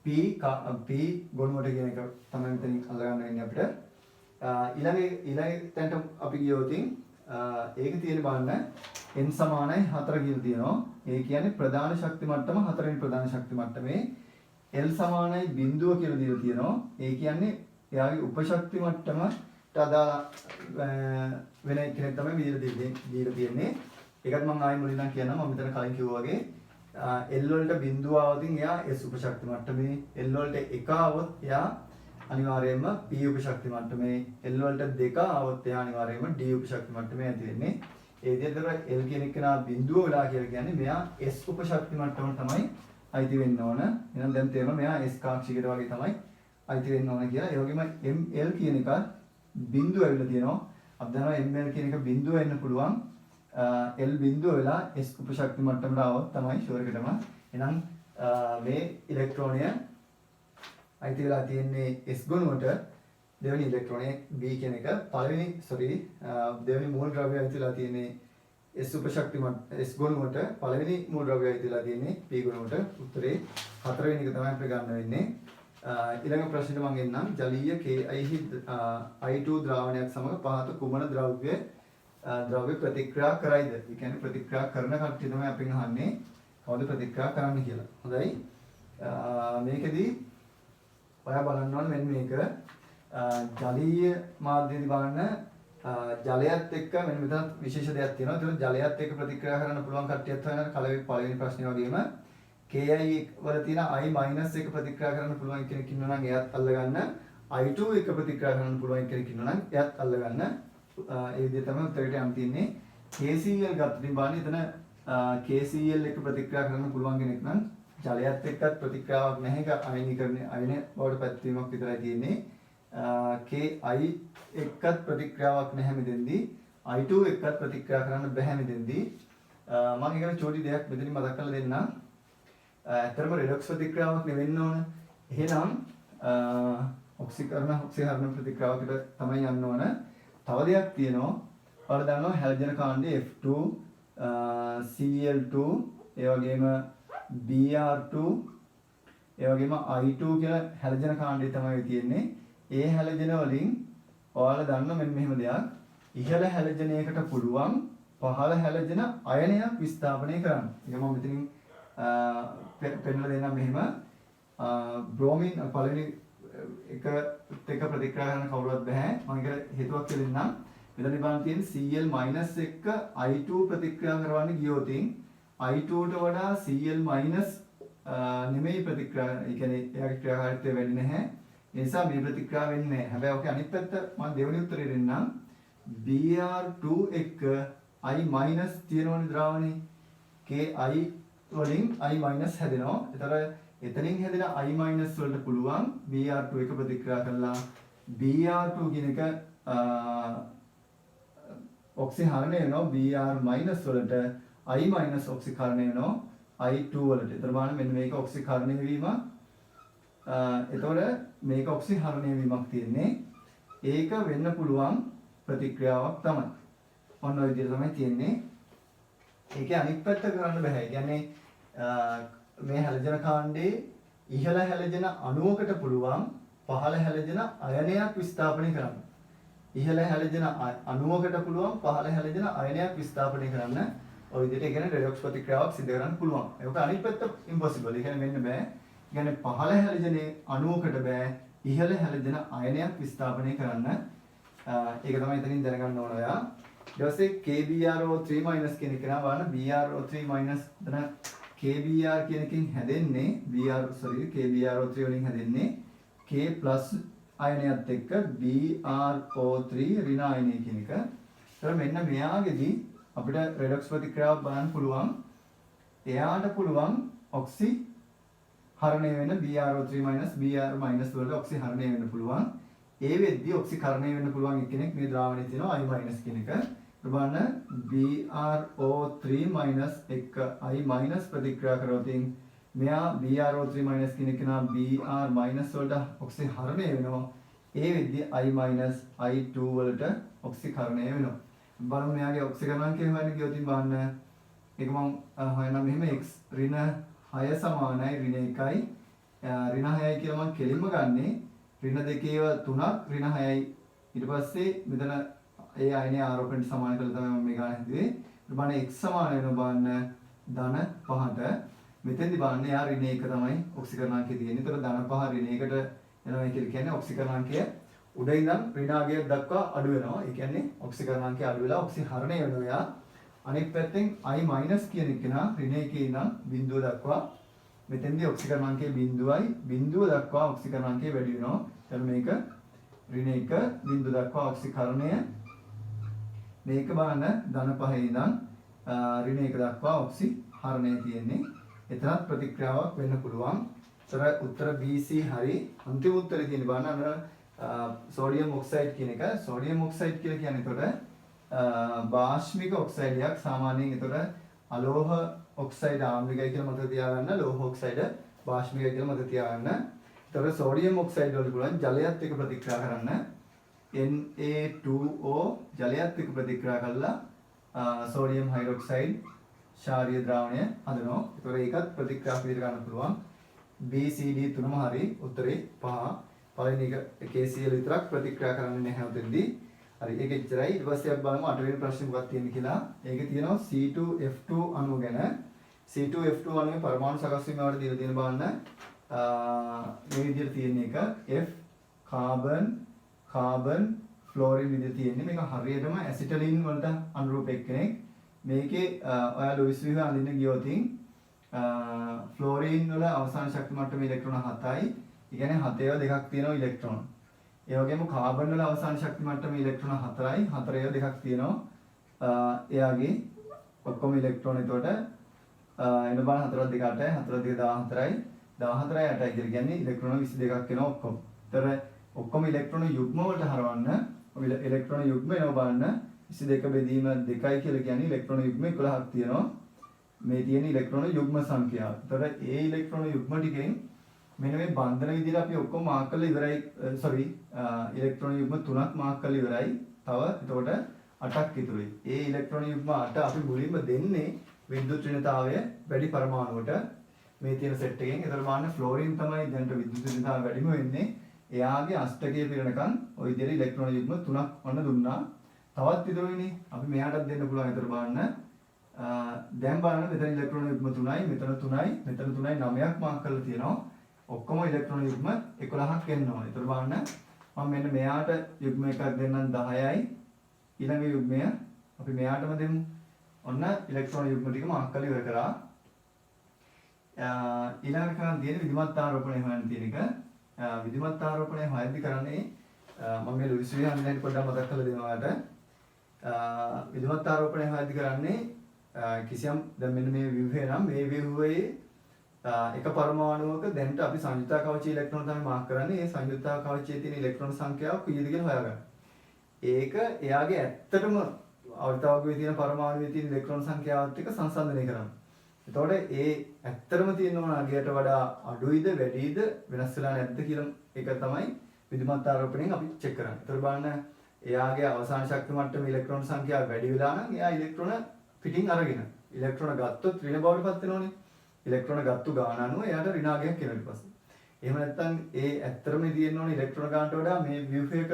Speaker 1: P ගොනුවට කියන එක තමයි මෙතනින් අල්ලගන්න වෙන්නේ අපිට. ඊළඟ තැනට අපි ගියොත් ඒක තියෙන බලන්න n සමානයි 4 කියලා තියෙනවා. ඒ කියන්නේ ප්‍රධාන ශක්ති මට්ටම 4 වෙනි ප්‍රධාන ශක්ති මට්ටමේ L සමානයි බිංදුව කියලා දීලා තියෙනවා. ඒ කියන්නේ එයාගේ උපශක්ති මට්ටමට අදාළ වෙන කෙනෙක් තමයි දීලා තියෙන්නේ. ඒකත් මම ආයෙ මුලින්ම කියනවා. මම මෙතන කලින් කිව්වා වගේ L වලට බිංදුව આવොතින් එයා S උපශක්ති මට්ටමේ, L වලට 1 આવොත් එයා අනිවාර්යයෙන්ම P උපශක්ති මට්ටමේ, L වලට 2 આવොත් එයා අනිවාර්යයෙන්ම D උපශක්ති මට්ටමේ ඇති වෙන්නේ. ඒ විදිහට L කියන එක නා බිංදුව වෙලා කියලා කියන්නේ මෙයා S උපශක්ති මට්ටම තමයි අයිති වෙන්න ඕන. එහෙනම් දැන් තේරෙනවා මෙයා S කාක්ෂිකයට වගේ තමයි අයිති වෙන්න ඕන කියලා. ඒ වගේම ML කියන එක බිංදුව ඇවිල්ලා තියෙනවා. අපි දන්නවා ML කියන එක බිංදුව වෙන්න පුළුවන්. L බිංදුව වෙලා S උපශක්ති මට්ටමට આવොත් තමයි ෂුවර් එකටම. එහෙනම් මේ ඉලෙක්ට්‍රෝනය අයිති වෙලා තියෙන්නේ S ගොනුවට. දෙවෙනි ඉලෙක්ට්‍රෝනය B කියන එක දෙවෙනි මූල ද්‍රව්‍යය අයිති වෙලා තියෙන්නේ S උපශක්ති S ගොනුවට. පළවෙනි මූල ද්‍රව්‍යය අයිති වෙලා තියෙන්නේ P ගොනුවට. උත්තරේ 4 වෙනි එක තමයි අපිට ගන්න වෙන්නේ. ඊළඟ ප්‍රශ්නෙට මම එන්නම්. ජලීය KI2 ද්‍රාවණයක් සමග පහත කුමන ද්‍රව්‍ය ප්‍රතික්‍රියා කරයිද? ඒ කියන්නේ ප්‍රතික්‍රියා කරන කට්ටිය තමයි අපෙන් අහන්නේ කවුද ප්‍රතික්‍රියා කරන්න කියලා. හොඳයි. මේකෙදි ඔයා බලන්න ඕනේ මෙන්න මේක ජලීය මාධ්‍යයේදී බලන්න ජලයත් එක්ක මෙන්න මෙතන විශේෂ දෙයක් තියෙනවා. ඒක ජලයත් එක්ක ප්‍රතික්‍රියා කරන්න පුළුවන් කට්ටියත් හොයන පළවෙනි ප්‍රශ්නේ වගේම KI වල තියෙන I- එක ප්‍රතික්‍රියා කරන්න පුළුවන් කෙනෙක් ඉන්නවා නම් එයත් අල්ලගන්න. I2 එක ප්‍රතික්‍රියා කරන්න පුළුවන් කෙනෙක් ඉන්නවා නම් එයත් අල්ලගන්න. ඒ විදිහ තමයි උත්තරේට යන්න තියෙන්නේ. KCl ගත්තොත් බලන්න එතන KCl එක ප්‍රතික්‍රියා කරන්න පුළුවන් කෙනෙක් නම් ජලයත් එක්කත් ප්‍රතික්‍රියාවක් නැහැ. ඒක අයනීකරණය අයන බවට පැත්වීමක් විතරයි තියෙන්නේ. KI එක්කත් ප්‍රතික්‍රියාවක් නැහැ මෙතෙන්දී. I2 එක්කත් ප්‍රතික්‍රියා කරන්න බෑ මෙතෙන්දී. මම ඒකට චෝටි දෙයක් මෙතනින් මතක් කරලා දෙන්නම්. ඇත්තටම රෙඩොක්ස් ප්‍රතික්‍රියාවක් නෙවෙන්න ඕන. එහෙනම් ඔක්සිහරණ ප්‍රතික්‍රියාවකට තමයි යන්න ඕන. තව දෙයක් තියෙනවා. ඔයාලා දන්නවා හැලජන කාණ්ඩයේ F2 Cl2 ඒ වගේම Br2 ඒ වගේම I2 කියලා හැලජන කාණ්ඩය තමයි තියෙන්නේ. ඒ හැලජන වලින් ඔයාලා දන්න මෙන්න මෙහෙම දෙයක්. ඉහළ හැලජනයකට පුළුවන් පහළ හැලජන අයනයක් විස්ථාපනය කරන්න. ඒක මම මෙතනින් පෙන්නලා දෙන්නම් මෙහෙම. බ්‍රෝමින් පළවෙනි එක ප්‍රතික්‍රියා කරන්න කවුරුවත් බෑ. මම ඒකට හේතුවක් කියලා දෙන්නම්. මෙතන බලන්න තියෙන Cl- එක්ක I2 ප්‍රතික්‍රියා කරවන්න ගියොත් I2ට වඩා Cl- නෙමෙයි ප්‍රතික්‍රියා. ඒ කියන්නේ එයාගේ ක්‍රියාකාරීත්වය වැඩි නැහැ. ඒ නිසා මේ ප්‍රතික්‍රියාව වෙන්නේ නැහැ. හැබැයි ඔකේ අනිත් පැත්ත මම දෙවෙනි උත්තරේ දෙන්නම්. Br2 එක්ක I- තියෙනවනේ ද්‍රාවණේ. Ki වලින් I- හැදෙනවා. ඒතර එතනින් හැදෙන I- වලට පුළුවන් Br2 එක ප්‍රතික්‍රියා කරලා Br2 කියන එක ඔක්සිහරණය වෙනවා Br- වලට I- ඔක්සිකරණය වෙනවා I2 වලට. ඒතර බලන්න මෙන්න මේක ඔක්සිකරණය වීම. එතකොට මේක ඔක්සිහරණය වීමක් තියෙන්නේ. ඒක වෙන්න පුළුවන් ප්‍රතික්‍රියාවක් තමයි. ඔන්න ඔය විදිහට තමයි තියෙන්නේ. ඒකේ අනිත් පැත්ත කරන්න බෑ. ඒ කියන්නේ මේ හැලජන කාණ්ඩේ ඉහළ හැලජන අණුවකට පුළුවන් පහළ හැලජන අයනයක් විස්ථාපනය කරන්න. ඉහළ හැලජන අණුවකට පුළුවන් පහළ හැලජන අයනයක් විස්ථාපනය කරන්න. ඔය විදිහට ඒ කියන්නේ රෙඩොක්ස් ප්‍රතික්‍රියාවක් සිදු කරන්න පුළුවන්. ඒක අනිත් පැත්ත ඉම්පොසිබල්. ඒ කියන්නේ වෙන්න බෑ. ඒ කියන්නේ පහළ හැලජනේ අණුවකට බෑ ඉහළ හැලජන අයනයක් විස්ථාපනය කරන්න. ඒක තමයි එතනින් දැනගන්න ඕන ඔයා. ඊට පස්සේ KBRO3- කියන එක නා බලන්න BRO3- එතන KBr කියන එකෙන් හැදෙන්නේ KBRO3 වලින් හැදෙන්නේ K+ අයනයත් එක්ක BRO3 ඍණ අයනය කියන එක. ඒතර මෙන්න මෙයාගෙදි අපිට රෙඩොක්ස් ප්‍රතික්‍රියාවක් බලන්න පුළුවන්. එයාට පුළුවන් ඔක්සි හරණය වෙන BRO3- BR- වලට ඔක්සි හරණය වෙන්න පුළුවන්. ඒ වෙද්දී ඔක්සිකරණය වෙන්න පුළුවන් එක්කෙනෙක් මේ ද්‍රාවණයේ තියෙනවා I- කියන එක. බලන්න BRO3- එක්ක I- ප්‍රතික්‍රියා කරොතින් මෙයා BRO3- කියන එක නා BR- වලට ඔක්සිහරණය වෙනවා. ඒ වෙද්දී I- I2 වලට ඔක්සිකරණය වෙනවා. බලමු මෙයාගේ ඔක්සිකරණාංකය හොයන්න ගියොත් බලන්න ඒක මම හොයනවා මෙහෙම x ඍණ 6 සමානයි ඍණ 1යි ඍණ 6යි කියලා මම කෙලින්ම ගන්නෙ ඍණ 2ව 3ක් ඍණ 6යි ඊට පස්සේ මෙතන ඒ අයනේ ආරෝපණයට සමාන කරලා තමයි මම මේ ගන්න හදුවේ. ඊට බලන්න x සමාන වෙනවා බලන්න ධන 5ට. මෙතෙන්දි බලන්න යා ඍණ 1 තමයි ඔක්සිකරණාංකය තියෙන්නේ. ඒතර ධන 5 ඍණ 1ට යනවා කියලා කියන්නේ ඔක්සිකරණාංකය උඩ ඉඳන් ඍණාගයක් දක්වා අඩු වෙනවා. ඒ කියන්නේ ඔක්සිකරණාංකය අඩු වෙලා ඔක්සිහරණය වෙනවා යා. අනිත් පැත්තෙන් I- කියන එක නා ඍණ 1 ඉඳන් බිඳුව දක්වා මෙතෙන්දී ඔක්සිකරණාංකය බිඳුවයි බිඳුව දක්වා ඔක්සිකරණාංකය වැඩි වෙනවා. එතන මේක ඍණ 1 බිඳුව දක්වා ඔක්සිකරණය මේක බලන්න ධන 5 ඉඳන් ඍණ 1 දක්වා ඔක්සිහරණය තියෙන්නේ. එතනත් ප්‍රතික්‍රියාවක් වෙන්න පුළුවන්. උත්තර BC හරි. අන්තිම උත්තරේ තියෙන බලන්න අර සෝඩියම් ඔක්සයිඩ් කියන එක. සෝඩියම් ඔක්සයිඩ් කියලා කියන්නේ එතකොට බාෂ්මික ඔක්සයිඩයක්. සාමාන්‍යයෙන් එතකොට අලෝහ ඔක්සයිඩ් ආම්ලිකයි කියලා මතක තියාගන්න. ලෝහ ඔක්සයිඩ් බාෂ්මිකයි කියලා මතක තියාගන්න. එතකොට සෝඩියම් ඔක්සයිඩ් වලට පුළුවන් ජලයත් එක්ක ප්‍රතික්‍රියා කරන්න. Na2O ජලයත් එක්ක ප්‍රතික්‍රියා කළා සෝඩියම් හයිඩ්‍රොක්සයිඩ් ශාරීය ද්‍රාවණය හදනවා. ඒතකොට ඒකත් ප්‍රතික්‍රියාවක් විදිහට ගන්න පුළුවන්. BCD තුනම හරි. උත්තරේ 5. පළවෙනි එක KCl විතරක් ප්‍රතික්‍රියා කරන්නේ නැහැ උතෙන්දී. හරි ඒක එච්චරයි. ඊට පස්සේ අපි බලමු 8 වෙනි ප්‍රශ්නේ මොකක්ද තියෙන්නේ කියලා. ඒකේ තියෙනවා C2F2 අණුව ගැන. C2F2 අණුවේ පරමාණු සකස් වීම වලට දීලා තියෙන බලන්න මේ විදිහට තියෙන එක F කාබන් ෆ්ලෝරින් විදිහට තියෙන්නේ. මේක හරියටම ඇසිටලින් වලට අනුරූප එක්කෙනෙක්. මේකේ ඔයා ලුයිස් විහ අඳින්න ගියොතින් ෆ්ලෝරින් වල අවසාන ශක්ති මට්ටම ඉලෙක්ට්‍රෝන 7යි. ඒ කියන්නේ 7 ඒවා දෙකක් තියෙනවා ඉලෙක්ට්‍රෝන. ඒ වගේම කාබන් වල අවසාන ශක්ති මට්ටම ඉලෙක්ට්‍රෝන 4යි. 4 ඒවා දෙකක් තියෙනවා. එයාගේ ඔක්කොම ඉලෙක්ට්‍රෝන එතකොට එන බලන්න 4 2 8යි 4 2 14යි 14යි 8යි කියලා කියන්නේ ඉලෙක්ට්‍රෝන 22ක් වෙනවා ඔක්කොම. ඒතර ඔක්කොම ඉලෙක්ට්‍රෝන යුග්ම වලට හරවන්න ඉලෙක්ට්‍රෝන යුග්ම එනවා බලන්න 22 බෙදීම 2යි කියලා කියන්නේ ඉලෙක්ට්‍රෝන යුග්ම 11ක් තියෙනවා. මේ තියෙන ඉලෙක්ට්‍රෝන යුග්ම සංඛ්‍යාව. ඒතර ඒ ඉලෙක්ට්‍රෝන යුග්ම ටිකෙන් මෙන්න මේ බන්ධන විදිහට අපි ඔක්කොම මාක් කරලා ඉවරයි. ඉලෙක්ට්‍රෝන යුග්ම 3ක් මාක් කරලා ඉවරයි. තව එතකොට 8ක් ඉතුරුයි. ඒ ඉලෙක්ට්‍රෝන යුග්ම 8 අපි මුලින්ම දෙන්නේ විද්‍යුත් ඍණතාවය වැඩි පරමාණුවට මේ තියෙන සෙට් එකෙන්. ඒතර බලන්න ෆ්ලෝරින් තමයි දැන්ට විද්‍යුත් ඍණතාවය වැඩිම වෙන්නේ. එයාගේ අෂ්ටකයේ පිරෙනකන් ওই විදිහට ඉලෙක්ට්‍රෝන යුග්ම 3ක් වන්න දුන්නා. තවත් ඉතුරුයිනේ. අපි මෙයාටත් දෙන්න පුළුවන්. ඒතර බලන්න දැන් බලන්න මෙතන ඉලෙක්ට්‍රෝන යුග්ම 3යි මෙතන 3යි මෙතන 3යි 9ක් මාක් කරලා තියෙනවා. ඔක්කොම ඉලෙක්ට්‍රෝන යුග්ම 11ක් එන්න ඕනේ. ඒතර බලන්න මම මෙන්න මෙයාට යුග්ම එකක් දෙන්නම් 10යි. ඊළඟ යුග්මය අපි මෙයාටම දෙමු. ඔන්න ඉලෙක්ට්‍රෝන යුග්ම ටික මාක් කරලා ඉවර කරා. ඊළඟට කරන් තියෙන විධිමත් ආරෝපණය හොයන්න තියෙන එක විධිමත් ආරෝපණය හොයද්දි කරන්නේ මම මේ ලුයිස් විහාන්ලෙන් පොඩ්ඩක් මතක් කරලා දෙනවා ඔයාලට. විධිමත් ආරෝපණය හොයද්දි කරන්නේ කිසියම් දැන් මෙන්න මේ ව්‍යුහය නම් මේ ව්‍යුහයේ එක පරමාණුවක දැන්ට අපි සංයුක්ත කවචයේ ඉලෙක්ට්‍රෝන තමයි මාක් කරන්නේ. ඒ සංයුක්ත කවචයේ තියෙන ඉලෙක්ට්‍රෝන සංඛ්‍යාව කීයද කියලා හොයාගන්න. ඒක එයාගේ ඇත්තටම අවර්තවකයේ තියෙන පරමාණුවේ තියෙන ඉලෙක්ට්‍රෝන සංඛ්‍යාවත් එක්ක සංසන්දනය කරන්න. එතකොට ඒ ඇත්තටම තියෙනවා අගයට වඩා අඩුයිද වැඩිද වෙනස් වෙලා නැද්ද කියලා එක තමයි විධිමත් ආරෝපණයෙන් අපි චෙක් කරන්නේ. ඒතර බලන්න එයාගේ අවසාන ශක්ති මට්ටමේ ඉලෙක්ට්‍රෝන සංඛ්‍යාව වැඩි වෙලා නම් එයා ඉලෙක්ට්‍රෝන පිටින් අරගෙන ඉලෙක්ට්‍රෝන ගත්තොත් ඍණ බවට පත් වෙනවනේ. ඉලෙක්ට්‍රෝන ගත්තු ගාන අනුව එයාට ඍණාගයක් එනවා ඊට පස්සේ. එහෙම නැත්නම් ඒ ඇත්තටම තියෙන්න ඕනේ ඉලෙක්ට්‍රෝන ගානට වඩා මේ ව්‍යුහයක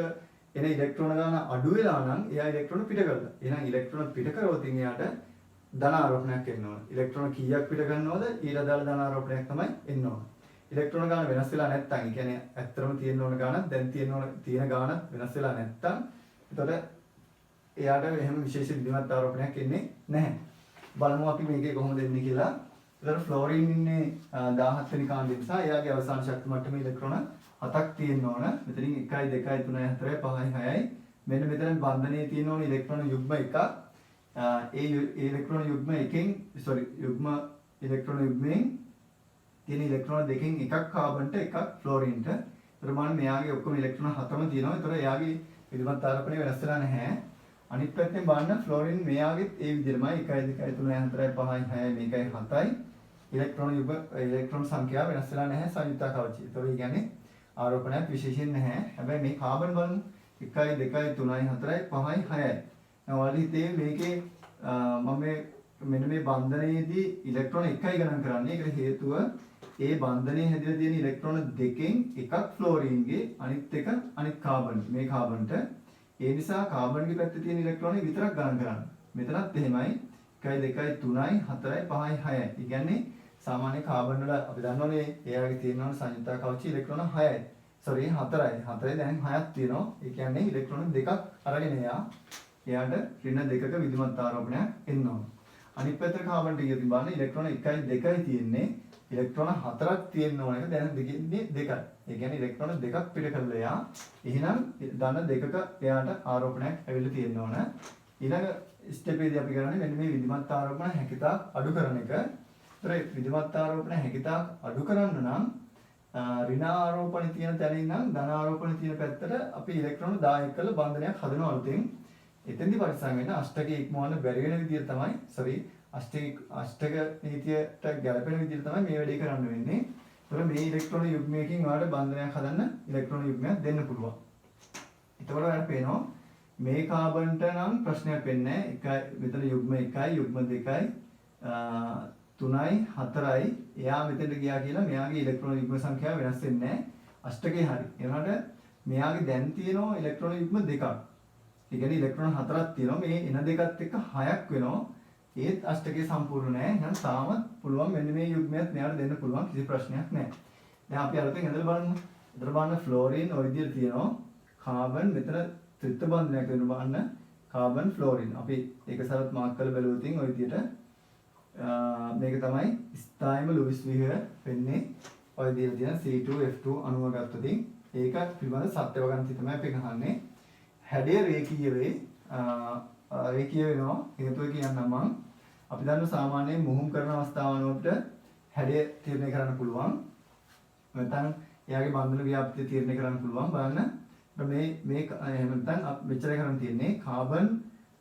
Speaker 1: එන ඉලෙක්ට්‍රෝන ගාන අඩු වෙලා නම් එයා ඉලෙක්ට්‍රෝන පිට කරලා. එහෙනම් ඉලෙක්ට්‍රෝන පිට කරවොත් එයාට ධන ආරෝපණයක් එන්න ඕන. ඉලෙක්ට්‍රෝන කීයක් පිට කරනවද ඊට අදාළ ධන ආරෝපණයක් තමයි එන්න ඕන. ඉලෙක්ට්‍රෝන ගාන වෙනස් වෙලා නැත්නම් ඒ කියන්නේ ඇත්තටම තියෙන්න ඕන ගානක් දැන් තියෙන ගානක් වෙනස් වෙලා නැත්නම් එතකොට එයාට එහෙම විශේෂ විධිමත් ආරෝපණයක් එන්නේ නැහැ. බලමු අපි මේකේ කොහොමද එන්නේ කියලා. එතකොට ෆ්ලෝරින් ඉන්නේ 17 වෙනි කාණ්ඩය නිසා එයාගේ අවසාන ශක්ති මට්ටමේ ඉලෙක්ට්‍රෝන 7ක් තියෙන්න ඕන. මෙතනින් 1 2 3 4 5 6යි. මෙන්න මෙතන බන්ධනයේ තියෙන ඕන ඉලෙක්ට්‍රෝන යුග්ම එකක්. ඒ ඉලෙක්ට්‍රෝන යුග්ම එකෙන් යුග්ම ඉලෙක්ට්‍රෝන යුග්මෙන් තියෙන ඉලෙක්ට්‍රෝන දෙකෙන් එකක් කාබන්ට එකක් ෆ්ලෝරින්ට. ඒතර බලන්න මෙයාගේ ඔක්කොම ඉලෙක්ට්‍රෝන 7ම තියෙනවා. ඒතර එයාගේ විධිමත් ආරෝපණය වෙනස් වෙලා නැහැ. අනිත් පැත්තෙන් බලන්න ෆ්ලෝරින් මෙයාගෙත් ඒ විදිහමයි 1 2 3 4 5 6 මේකයි 7යි. ඉලෙක්ට්‍රෝන සංඛ්‍යාව වෙනස් වෙලා නැහැ සංයුක්ත කවචය. ඒතර ඒ කියන්නේ ආරෝපණයක් විශේෂයෙන් නැහැ. හැබැයි මේ කාබන් බලමු 1 2 3 4 5 6යි. ඔයාලට හිතේ මේකේ මම මෙන්න මේ බන්ධනයේදී ඉලෙක්ට්‍රෝන එකයි ගණන් කරන්නේ. ඒකට හේතුව ඒ බන්ධනයේ හැදිලා තියෙන ඉලෙක්ට්‍රෝන දෙකෙන් එකක් ෆ්ලෝරින්ගේ අනිත් එක අනිත් කාබන්. මේ කාබන්ට ඒ නිසා කාබන්ගේ පැත්තේ තියෙන ඉලෙක්ට්‍රෝන විතරක් ගණන් කරන්න. මෙතනත් එහෙමයි 1 2 3 4 5 6යි. ඒ කියන්නේ සාමාන්‍ය කාබන් වල අපි දන්නවනේ එයාගේ තියෙනවා සංයුක්ත කවචයේ ඉලෙක්ට්‍රෝන 6යි. සෝරි 4යි. 4යි දැන් 6ක් තියෙනවා. ඒ කියන්නේ ඉලෙක්ට්‍රෝන දෙකක් අරගෙන එයාට ඍණ දෙකක විධිමත් ආරෝපණයක් එන්න ඕන. අනිත් පැත්තට කාබන් ටික තිබාන ඉලෙක්ට්‍රෝන 1යි 2යි තියෙන්නේ. ඉලෙක්ට්‍රෝන 4ක් තියෙන්න ඕන එක දැන් දෙකෙන්නේ 2යි. ඒ කියන්නේ ඉලෙක්ට්‍රෝන දෙකක් පිට කරලා එයා. එහෙනම් ධන දෙකක එයාට ආරෝපණයක් ඇවිල්ලා තියෙන්න ඕන. ඊළඟ ස්ටෙප් එකේදී අපි කරන්නේ මෙන්න මේ විධිමත් ආරෝපණ හැකියාව අඩු කරන එක. ඒතර විධිමත් ආරෝපණ හැකියාව අඩු කරන්න නම් ඍණ ආරෝපණ තියෙන තැනින් නම් ධන ආරෝපණ තියෙන පැත්තට අපි ඉලෙක්ට්‍රෝන 10ක් කරලා බන්ධනයක් හදනවා අලුතෙන්. එතෙන්දි පරිස්සම් වෙන්න අෂ්ටක ඉක්මවන්න බැරි වෙන විදිහට තමයි අෂ්ටක නීතියට ගැලපෙන විදිහට තමයි මේ වැඩේ කරන්න වෙන්නේ. ඒතර මේ ඉලෙක්ට්‍රෝන යුග්මයකින් ඔයාලට බන්ධනයක් හදන්න ඉලෙක්ට්‍රෝන යුග්මයක් දෙන්න පුළුවන්. එතකොට ඔයාලට පේනවා මේ කාබන්ට නම් ප්‍රශ්නයක් වෙන්නේ නැහැ. මෙතන යුග්ම 1යි යුග්ම 2යි 3යි 4යි එයා මෙතෙන්ට ගියා කියලා මෙයාගේ ඉලෙක්ට්‍රෝන යුග්ම සංඛ්‍යාව වෙනස් වෙන්නේ නැහැ. අෂ්ටකේ හරි. ඒනට මෙයාගේ දැන් තියෙනවා ඉලෙක්ට්‍රෝන යුග්ම දෙකක්. ඒ කියන්නේ ඉලෙක්ට්‍රෝන 4ක් තියෙනවා. මේ එන දෙකත් එක්ක 6ක් වෙනවා. ඒත් අෂ්ටකේ සම්පූර්ණ නැහැ. එහෙනම් තාමත් පුළුවන් මෙන්න මේ යුග්මයක් මෙයාට දෙන්න පුළුවන් කිසි ප්‍රශ්නයක් නැහැ. දැන් අපි අලුතෙන් ඇදලා බලමු. අතන බලන්න ෆ්ලෝරින් ඔය විදිහට තියෙනවා. කාබන් මෙතන ත්‍රිත්ව බන්ධනයක් වෙන බලන්න කාබන් ෆ්ලෝරින්. අපි ඒක සරත් මාක් කරලා බලුවොත් ඔය විදිහට මේක තමයි ස්ථායිම ලුයිස් විහය වෙන්නේ. ඔය විදිහට තියෙන C2F2 අණුව ගත්තොත් ඒක පිළිබඳ සත්‍ය වගන්ති තමයි අපි ගහන්නේ. හැඩය රේඛීය වේ. රේඛීය වෙනවා. හේතුව කියන්නම් මම. අපි දන්න සාමාන්‍යයෙන් මුහුම් කරන අවස්ථාවනකට හැඩය තීරණය කරන්න පුළුවන්. නැත්නම් එයාගේ බන්ධන ව්‍යාප්තිය තීරණය කරන්න පුළුවන්. බලන්න මේ එහෙම නැත්නම් මෙච්චර කරන් තියෙන්නේ කාබන්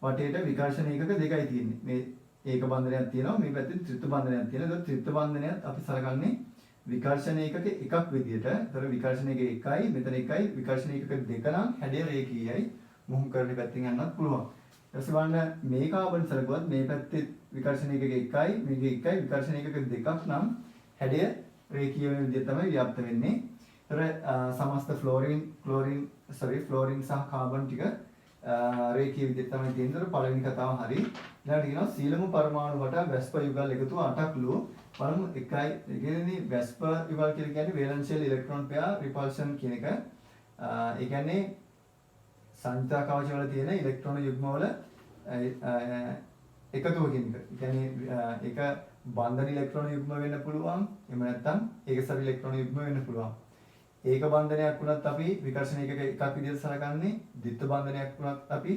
Speaker 1: වටේට විකර්ෂණ ඒකක දෙකයි තියෙන්නේ. මේ ඒක බන්ධනයක් තියෙනවා. මේ පැත්තේ ත්‍රිත්ව බන්ධනයක් තියෙනවා. ඒක ත්‍රිත්ව බන්ධනයත් අපි සලකන්නේ විකර්ෂණ ඒකක එකක් විදියට. ඒතර විකර්ෂණ ඒකක 1යි මෙතන 1යි විකර්ෂණ ඒකක 2 නම් හැඩය රේඛීයයි. මුහුම් කරන පැත්තෙන් යන්නත් පුළුවන්. ඊට පස්සේ බලන්න මේ කාබන් සලකුවත් මේ පැත්තේ විකර්ෂණ ඒකක 1යි මේකේ 1යි විකර්ෂණ ඒකක 2ක් නම් හැඩය රේඛීය වෙන විදිහට තමයි ව්‍යාප්ත වෙන්නේ. ඒතර සමස්ත ෆ්ලෝරින් සහ කාබන් ටික රේඛීය විදිහට තමයි තියෙන්නේ. ඒතර පළවෙනි කතාව හරි. ඊළඟට කියනවා සීලම පරමාණු වට වැස්ප යුගල් එකතුව 8ක්ලු. බලමු 1යි. ඒ කියන්නේ වැස්ප යුගල් කියලා කියන්නේ වේලන්ෂියල් ඉලෙක්ට්‍රෝන පෙයා රිපල්ෂන් කියන එක. ඒ කියන්නේ සංයුක්ත කවච වල තියෙන ඉලෙක්ට්‍රෝන යුග්ම වල එකතුව කියන එක. ඒ කියන්නේ ඒක බන්ධන ඉලෙක්ට්‍රෝන යුග්ම වෙන්න පුළුවන්. එහෙම නැත්නම් ඒකසර ඉලෙක්ට්‍රෝන යුග්ම වෙන්න පුළුවන්. ඒක බන්ධනයක් වුණත් අපි විකර්ෂණ එකක එකක් විදිහට සලකන්නේ. ද්විත්ව බන්ධනයක් වුණත් අපි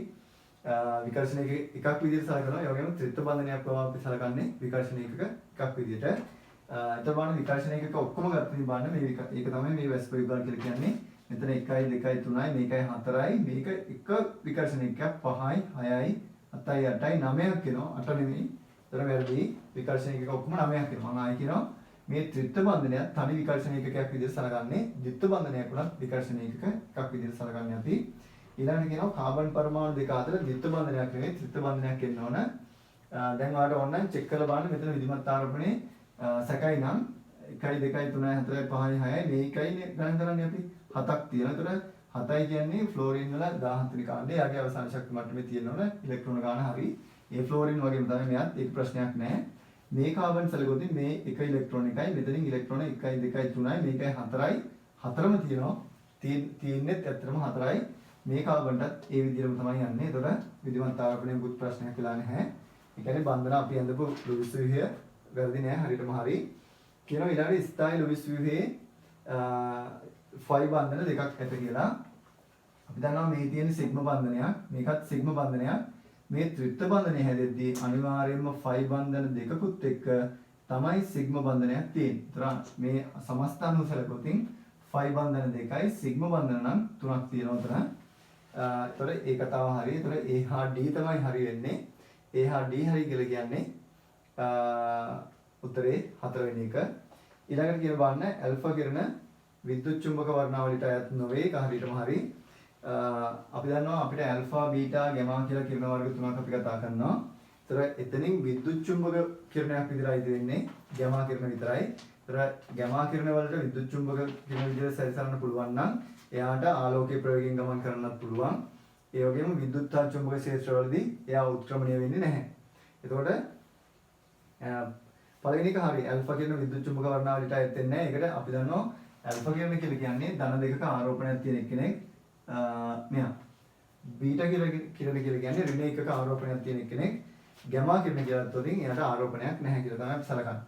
Speaker 1: විකර්ෂණ එකක් විදිහට සලකනවා. ඒ වගේම ත්‍රිත්ව බන්ධනයක් වුණා අපි සලකන්නේ විකර්ෂණ එකක එකක් විදිහට. එතකොට බලන්න විකර්ෂණ එකක ඔක්කොම ගත්තම බලන්න මේ ඒක තමයි මේ වැස්ප විභාග කියලා කියන්නේ. මෙතන 1යි 2යි 3යි මේකයි 4යි මේක එක විකර්ෂණ එකක් 5යි 6යි 7යි 8යි 9ක් වෙනවා. 8 නෙමෙයි. ඒතර වැරදි. විකර්ෂණ එකක ඔක්කොම 9ක් වෙනවා. මම ආයි කියනවා මේ ත්‍රිත්ව බන්ධනයත් තනි විකර්ෂණ එකකයක් විදිහට සලකන්නේ. ද්විත්ව බන්ධනයක් උනත් විකර්ෂණ එකක විදිහට සලකන්නේ අපි. ඊළඟට කියනවා කාබන් පරමාණු දෙක අතර ද්විත්ව බන්ධනයක් නෙවෙයි ත්‍රිත්ව බන්ධනයක් එන්න ඕන. දැන් ඔයාලට ඕනනම් චෙක් කරලා බලන්න මෙතන විධිමත් ආරෝපණේ සැකයි නම් 1යි 2යි 3යි 4යි 5යි 6යි මේකයි ගණන් කරන්නේ අපි 7ක් තියෙනවා. ඒතර 7යි කියන්නේ ෆ්ලෝරින් වල 14 කාණ්ඩය. එයාගේ අවසාන ශක්ති මට්ටමේ තියෙනවනේ ඉලෙක්ට්‍රෝන ගාන හරි. ඒ ෆ්ලෝරින් වගේම තමයි මෙයාත් ඒක ප්‍රශ්නයක් නැහැ. මේ කාබන් සැලකුවොත් මේ එක ඉලෙක්ට්‍රෝන එකයි මෙතනින් ඉලෙක්ට්‍රෝන 1යි 2යි 3යි මේකයි 4යි හතරම තියෙනවා. තියෙන්නේත් ඇත්තටම 4යි. මේ කාබන්ටත් ඒ විදිහටම තමයි යන්නේ. ඒතකොට විධිමත් ආරෝපණය මුත් ප්‍රශ්නයක් වෙලා නැහැ. ඒ කියන්නේ බන්ධන අපි අඳපු ලුයිස් ව්‍යුහය වැරදි නෑ හරියටම හරි. කියනවා ඊළඟට ස්ථායි ලුයිස් ව්‍යුහයේ ෆයි බන්ධන දෙකක් ඇත කියලා. අපි දන්නවා මේ තියෙන සිග්මා බන්ධනයක් මේකත් සිග්මා බන්ධනයක්. මේ ත්‍රිත්ව බන්ධනය හැදෙද්දී අනිවාර්යයෙන්ම ෆයි බන්ධන දෙකකුත් එක්ක තමයි සිග්මා බන්ධනයක් තියෙන්නේ. ඒතර මේ සමස්ත අනුසලකොතින් ෆයි බන්ධන දෙකයි සිග්මා බන්ධන නම් තුනක් තියෙනවා. ඒතර ඒ කතාව හරි. ඒතර A හා D තමයි හරි වෙන්නේ. A හා D හරි කියලා කියන්නේ උත්තරේ 4 වෙනි එක. ඊළඟට කියන බලන්න ඇල්ෆා කිරණ විද්‍යුත් චුම්බක වර්ණාවලියට අයත් නොවේ. ඒක හරියටම හරි. අපි දන්නවා අපිට ඇල්ෆා බීටා ගැමා කියලා කිරණ වර්ග තුනක් අපි කතා කරනවා. ඒතර එතනින් විද්‍යුත් චුම්බක කිරණයක් විතරයි දෙන්නේ. ගැමා කිරණ විතරයි. ඒතර ගැමා කිරණ වලට විද්‍යුත් චුම්බක කිරණ විදිහට සැරිසරන්න පුළුවන් නම් එයාට ආලෝකයේ ප්‍රවේගයෙන් ගමන් කරන්නත් පුළුවන්. ඒ වගේම විද්‍යුත් හා චුම්බක ක්ෂේත්‍රවලදී එයා උත්ක්‍රමණය වෙන්නේ නැහැ. එතකොට පළවෙනි එක හරි. ඇල්ෆා කිරණ විද්‍යුත් චුම්බක වර්ණාවලියට අයත් වෙන්නේ නැහැ. ඒකට අපි දන්නවා ඇල්ෆා කිරණ කියලා කියන්නේ ධන දෙකක ආරෝපණයක් තියෙන කෙනෙක්. මෙයා බීටා කිරණ කියලා කියන්නේ ඍණ එකක ආරෝපණයක් තියෙන කෙනෙක්. ගැමා කිරණ කියලාත් උදින් එයාට ආරෝපණයක් නැහැ කියලා තමයි අපි සලකන්නේ.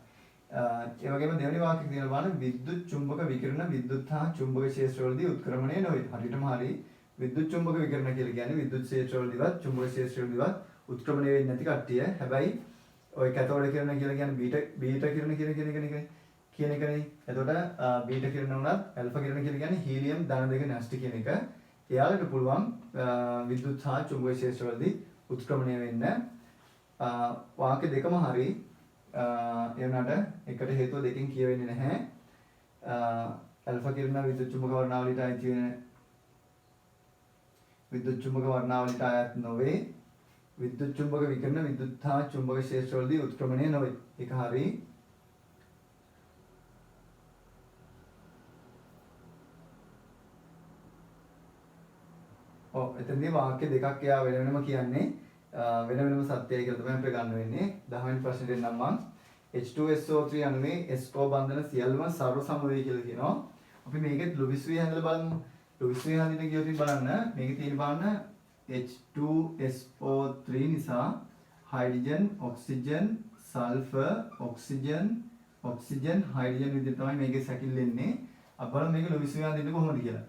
Speaker 1: ඒ වගේම දෙවෙනි වාක්‍යය කියලා බලන්න විද්‍යුත් චුම්බක විකිරණ විද්‍යුත් හා චුම්බක ක්ෂේත්‍රවලදී උත්ක්‍රමණය නොවේ. හරියටම හරි. විද්‍යුත් චුම්බක විකිරණ කියලා කියන්නේ විද්‍යුත් ක්ෂේත්‍රවලදීවත් චුම්බක ක්ෂේත්‍රවලදීවත් උත්ක්‍රමණය වෙන්නේ නැති කට්ටිය. හැබැයි ඔය කැතෝඩ කිරණ කියලා කියන්නේ බීටා කිරණ කියන එකනේ. එතකොට බීටා කිරණ උනත් ඇල්ෆා කිරණ කියලා කියන්නේ හීලියම් ධන දෙක නැස්ටි කියන එක. එයාලට පුළුවන් විද්‍යුත් හා චුම්බක ක්ෂේත්‍රවලදී උත්ක්‍රමණය වෙන්න. වාක්‍ය දෙකම හරි. ඒ වුණාට එකට හේතුව දෙකකින් කියවෙන්නේ නැහැ. ඇල්ෆා කිරණ විද්‍යුත් චුම්බක වර්ණාවලියට අයිති වෙන විද්‍යුත් චුම්බක වර්ණාවලියට අයත් නොවේ. විද්‍යුත් චුම්බක විකිරණ විද්‍යුත් හා චුම්බක ක්ෂේත්‍රවලදී උත්ක්‍රමණය නොවේ. ඒක හරි. එතනදී වාක්‍ය දෙකක් එයා වෙන වෙනම කියන්නේ වෙන වෙනම සත්‍යයි කියලා තමයි අපිට ගන්න වෙන්නේ. 10 වෙනි ප්‍රශ්නෙට එන්නම් මම. H2SO3 අණුවේ SO බන්ධන සියල්ලම සර්ව සම වේ කියලා කියනවා. අපි මේකෙත් ලුයිස් ව්‍යුහය හඳලා බලමු. ලුයිස් ව්‍යුහය හඳින්න ගියොත් බලන්න මේකේ තියෙන බලන්න H2SO3 නිසා hydrogen oxygen sulphur oxygen hydrogen විදිහට තමයි මේකේ සැකිල්ල එන්නේ. අපි බලමු මේක ලුයිස් ව්‍යුහය හඳින්න කොහොමද කියලා.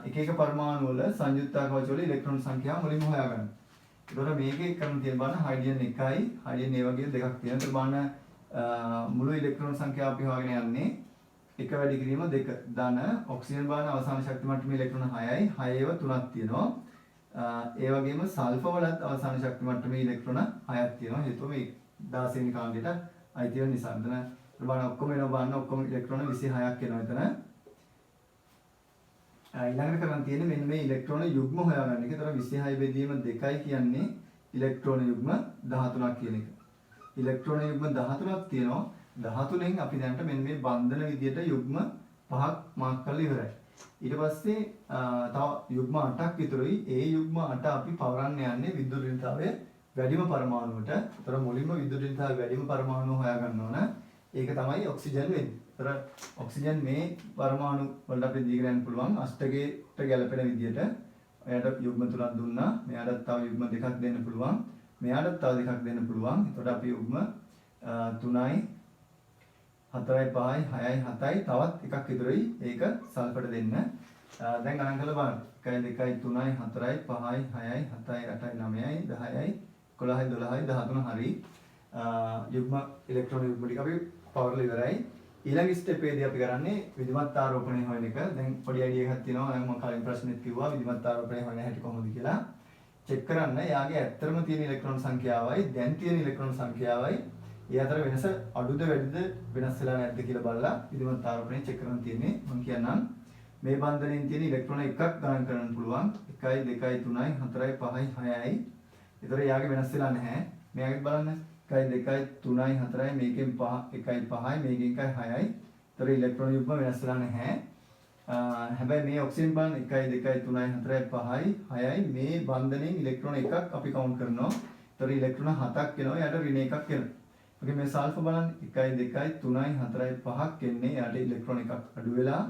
Speaker 1: එක එක පරමාණු වල සංයුක්ත කවච වල ඉලෙක්ට්‍රෝන සංඛ්‍යාව මුලින්ම හොයාගන්න. ඒතකොට මේකේ කරන තියෙන බලන්න හයිඩ්‍රජන් 1යි හයිඩ්‍රජන් ඒ වගේ දෙකක් තියෙනවා. ඒතකොට බලන්න මුළු ඉලෙක්ට්‍රෝන සංඛ්‍යාව අපි හොයාගෙන යන්නේ 1 වැඩි කිරීම 2 ධන ඔක්සිජන් බලන්න අවසාන ශක්ති මට්ටමේ ඉලෙක්ට්‍රෝන 6යි 6 ඒවා 3ක් තියෙනවා. ඒ වගේම සල්ෆර් වලත් අවසාන ශක්ති මට්ටමේ ඉලෙක්ට්‍රෝන 6ක් තියෙනවා. හේතුව මේ 16 වෙනි කාණ්ඩයට අයිති වෙන නිසා. එතන බලන්න ඔක්කොම එනවා බලන්න ඔක්කොම ඉලෙක්ට්‍රෝන 26ක් එනවා එතන. ඊළඟට කරන් තියෙන්නේ මෙන්න මේ ඉලෙක්ට්‍රෝන යුග්ම හොයාගන්න එක. ඒතර 26 බෙදීම 2යි කියන්නේ ඉලෙක්ට්‍රෝන යුග්ම 13ක් කියන එක. ඉලෙක්ට්‍රෝන යුග්ම 13ක් තියෙනවා. 13න් අපි දැනට මෙන්න මේ බන්ධන විදියට යුග්ම 5ක් මාක් කරලා ඉවරයි. ඊට පස්සේ තව යුග්ම 8ක් විතරයි. ඒ යුග්ම 8 අපි පවරන්න යන්නේ විද්‍යුත් ඍණතාවය වැඩිම පරමාණුවට. ඒතර මුලින්ම විද්‍යුත් ඍණතාවය වැඩිම පරමාණුව හොයාගන්න ඕන. ඒක තමයි ඔක්සිජන් වෙන්නේ. ඒතර ඔක්සිජන් මේ පරමාණු වලට අපි දීගෙන යන්න පුළුවන් අෂ්ටකයට ගැලපෙන විදියට. එයාට යුග්ම 3ක් දුන්නා. මෙයාටත් තව යුග්ම 2ක් දෙන්න පුළුවන්. මෙයාටත් තව 2ක් දෙන්න පුළුවන්. එතකොට අපි යුග්ම 3යි 4යි 5යි 6යි 7යි තවත් එකක් ඉතුරුයි. ඒක සල්ෆර් දෙන්න. දැන් ගණන් කරලා බලන්න. 1යි 2යි 3යි 4යි 5යි 6යි 7යි 8යි 9යි 10යි 11යි 12යි 13 හරි. යුග්ම ඉලෙක්ට්‍රෝන යුග්ම ටික අපි පවර්ලා ඉවරයි. ඊළඟ ස්ටෙප් එකේදී අපි කරන්නේ විධිමත් ආරෝපණය හොයන එක. දැන් පොඩි අයිඩියා එකක් තියෙනවා. දැන් මම කලින් ප්‍රශ්නෙත් කිව්වා විධිමත් ආරෝපණය හොයන හැටි කොහොමද කියලා. චෙක් කරන්න යාගේ ඇත්තටම තියෙන ඉලෙක්ට්‍රෝන සංඛ්‍යාවයි දැන් තියෙන ඉලෙක්ට්‍රෝන සංඛ්‍යාවයි ඒ අතර වෙනස අඩුද වැඩිද වෙනස් වෙලා නැද්ද කියලා බලලා විධිමත් ආරෝපණය චෙක් කරන්න තියෙන්නේ. මම කියන්නම් මේ බන්ධනයෙන් තියෙන ඉලෙක්ට්‍රෝන එකක් ගණන් කරන්න පුළුවන්. 1යි 2යි 3යි 4යි 5යි 6යි. ඒතර යාගේ වෙනස් වෙලා නැහැ. මෙයාගෙත් බලන්න 1යි 2යි 3යි 4යි මේකෙන් 1යි 5යි මේකෙන් 6යි. ඒතර ඉලෙක්ට්‍රෝන යුග්ම වෙනස් වෙලා නැහැ. හැබැයි මේ ඔක්සිජන් බලන්න 1යි 2යි 3යි 4යි 5යි 6යි මේ බන්ධනයෙන් ඉලෙක්ට්‍රෝන එකක් අපි කවුන්ට් කරනවා. ඒතර ඉලෙක්ට්‍රෝන 7ක් එනවා. යාට ඍණ එකක් එනවා. ඔකේ මේ සල්ෆර් බලන්න 1යි 2යි 3යි 4යි 5ක් එන්නේ. යාට ඉලෙක්ට්‍රෝන එකක් අඩු වෙලා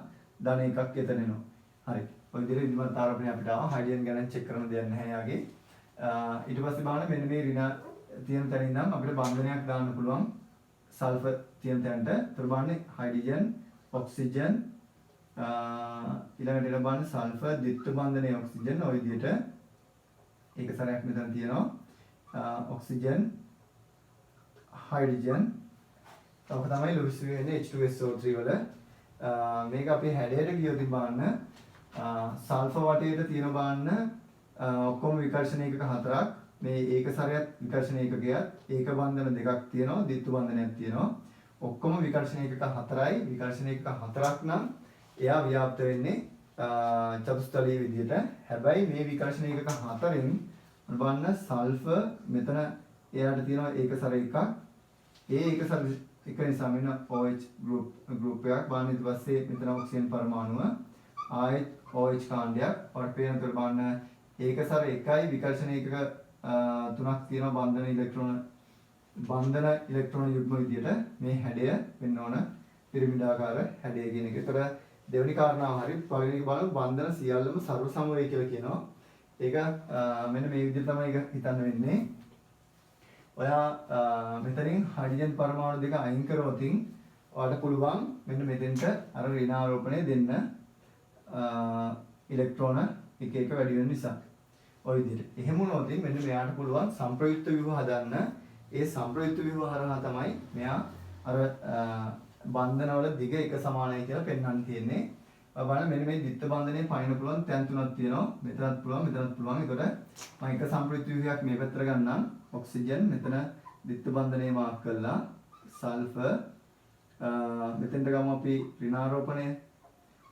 Speaker 1: ධන එකක් එතන එනවා. හරි. ඔය විදිහට විධිමත් ආරෝපණය අපිට ආවා. හයිඩ්‍රජන් ගැන චෙක් කරන්න දෙයක් නැහැ යාගේ. ඊට පස්සේ බලන්න මෙන්න මේ ඍණ තියෙන තැන ඉඳන් අපිට බන්ධනයක් දාන්න පුළුවන් සල්ෆර් තියෙන තැනට. ඒතර බලන්න හයිඩ්‍රජන් ඔක්සිජන් ඊළඟට එන බලන්න සල්ෆර් ද්විත්ව බන්ධනයේ ඔක්සිජන් ඔය විදිහට ඒක සරයක් මෙතන තියෙනවා. ඔක්සිජන් හයිඩ්‍රජන් තව තමයි ලුයිස් වෙන්නේ H2SO3 වල. මේක අපේ හැඩයට ගියොත් බලන්න සල්ෆර් වටේට තියෙන බලන්න ඔක්කොම විකර්ෂණ ඒකක 4ක්. මේ ඒක සරයක් විකර්ෂණ ඒකකයක් ඒක බන්ධන දෙකක් තියෙනවා ද්විත්ව බන්ධනයක් තියෙනවා. ඔක්කොම විකර්ෂණ ඒකක 4යි. විකර්ෂණ ඒකක 4ක් නම් එයා ව්‍යාප්ත වෙන්නේ චතුස්තලීය විදිහට. හැබැයි මේ විකර්ෂණ ඒකක 4න් බලන්න සල්ෆර් මෙතන එයාට තියෙනවා ඒක සර එකක්. ඒ ඒක සර එක නිසා මෙන්න OH ගෲප් එකක් බලන්න. ඊට පස්සේ මෙතන ඔක්සිජන් පරමාණුව ආයෙත් OH කාණ්ඩයක්. ඔයාලට පේනතර බලන්න ඒක සර එකයි විකර්ෂණ ඒකක 3ක් තියෙනවා බන්ධන ඉලෙක්ට්‍රෝන යුග්ම විදියට මේ හැඩය වෙන්න ඕන පිරමිඩාකාර හැඩය කියන එක. ඒතර දෙවෙනි කාරණාව හරි පළවෙනි බලමු බන්ධන සියල්ලම සර්ව සම වේ කියලා කියනවා. ඒක මෙන්න මේ විදිහට තමයි ඒක හිතන්න වෙන්නේ. ඔයා මෙතනින් හයිඩ්‍රජන් පරමාණු දෙක අයින් කරවතින් ඔයාලට පුළුවන් මෙන්න මෙතෙන්ට අර ඍණාරෝපණය දෙන්න ඉලෙක්ට්‍රෝන එක එක වැඩි වෙන නිසා. ඔය විදිහට. එහෙම වුණොත් මෙන්න මෙයාට පුළුවන් සම්ප්‍රයුක්ත ව්‍යුහ හදන්න. ඒ සම්ප්‍රයුක්ත ව්‍යුහ හරහා තමයි මෙයා අර බන්ධනවල දිග එක සමානයි කියලා පෙන්වන්න තියෙන්නේ. බලන්න මෙන්න මේ ද්විත්ව බන්ධනයේ පයින්න පුළුවන් තැන් තුනක් තියෙනවා. මෙතනත් පුළුවන් මෙතනත් පුළුවන්. ඒකට මම එක සම්ප්‍රයුක්ත ව්‍යුහයක් මේ පැත්තට ගන්නම්. ඔක්සිජන් මෙතන ද්විත්ව බන්ධනයේ මාක් කරලා සල්ෆර් මෙතෙන්ට ගමු අපි ඍණාරෝපණය.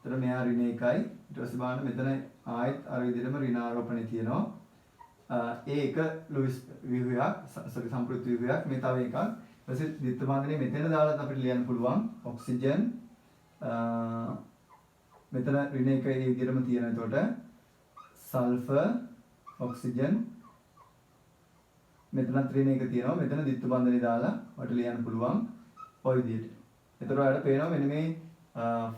Speaker 1: එතන මෙයා ඍණ එකයි. ඊට පස්සේ බලන්න මෙතන ආයෙත් අර විදිහටම ඍණාරෝපණය තියෙනවා. ඒ එක ලුයිස් ව්‍යුහයක් සම්ප්‍රයුක්ත ව්‍යුහයක් මේ තව එකක්. ඊට පස්සේ ද්විත්ව බන්ධනයේ මෙතන දාලා අපිට ලියන්න පුළුවන් ඔක්සිජන් මෙතන ඍණ එක ඒ විදිහටම තියෙන. එතකොට සල්ෆර් ඔක්සිජන් මෙතනත් ඍණ එක තියෙනවා. මෙතන ද්විත්ව බන්ධනය දාලා ඔයාලට ලියන්න පුළුවන් ඔය විදිහට. එතකොට ඔයාලට පේනවා මෙන්න මේ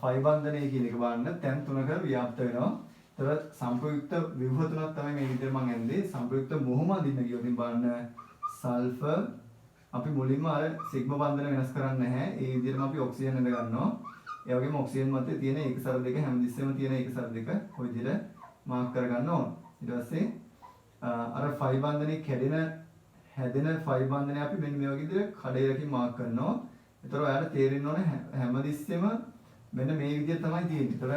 Speaker 1: ෆයි බන්ධනය කියන එක බලන්න තැන් තුනක ව්‍යාප්ත වෙනවා. ඒතර සම්ප්‍රයුක්ත ව්‍යුහ තුනක් තමයි මේ විදිහට මම ඇන්දේ. සම්ප්‍රයුක්ත මොහොම අදින්න ගියොත් බලන්න සල්ෆර් අපි මුලින්ම අර සිග්මා බන්ධන වෙනස් කරන්නේ නැහැ. ඒ විදිහටම අපි ඔක්සිජන් ඇඳ ගන්නවා. ඒ වගේම ඔක්සිජන් මැත්තේ තියෙන ඒකසර දෙක හැමතිස්සෙම තියෙන ඒකසර දෙක ඔය විදිහට මාක් කරගන්න ඕන. ඊට පස්සේ අර ෆයි බන්ධනේ හැදෙන ෆයි බන්ධනේ අපි මෙන්න මේ වගේ විදිහට කඩේලකින් මාක් කරනවා. ඒතර ඔයාලට තේරෙන්න ඕනේ හැමතිස්සෙම මෙන්න මේ විදිහට තමයි තියෙන්නේ. ඒතර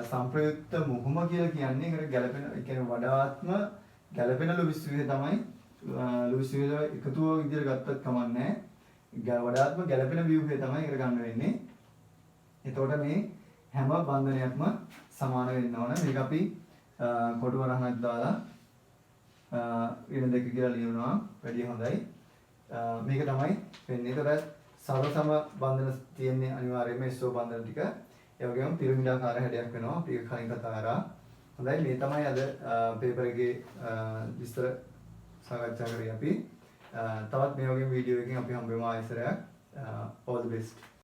Speaker 1: සම්ප්‍රයුක්ත මුහුම කියලා කියන්නේ ඒකට ගැළපෙන ඒ කියන්නේ වඩාත්ම ගැළපෙන ලුයිස් ව්‍යුහය තමයි ලුයිස් ව්‍යුහය එකතුව විදිහට ගත්තත් කමක් නැහැ. වඩාත්ම ගැළපෙන ව්‍යුහය තමයි ඒකට ගන්න වෙන්නේ. එතකොට මේ හැම බන්ධනයක්ම සමාන වෙන්න ඕන. මේක අපි කොටුව රහනක් දාලා ඍණ දෙක කියලා ලියනවා. වැඩි හොඳයි. මේක තමයි වෙන්නේ. ඒතර සර්ව සම බන්ධන තියෙන්නේ අනිවාර්යයෙන්ම SO බන්ධන ටික. ඒ වගේම පිරමිඩාකාර හැඩයක් වෙනවා. අපි කලින් කතා කරා. හොඳයි මේ තමයි අද පේපර් එකේ විස්තර සාකච්ඡා කරේ අපි. තවත් මේ වගේ වීඩියෝ එකකින් අපි හම්බ වෙමු ආයෙසරයක්. all the best.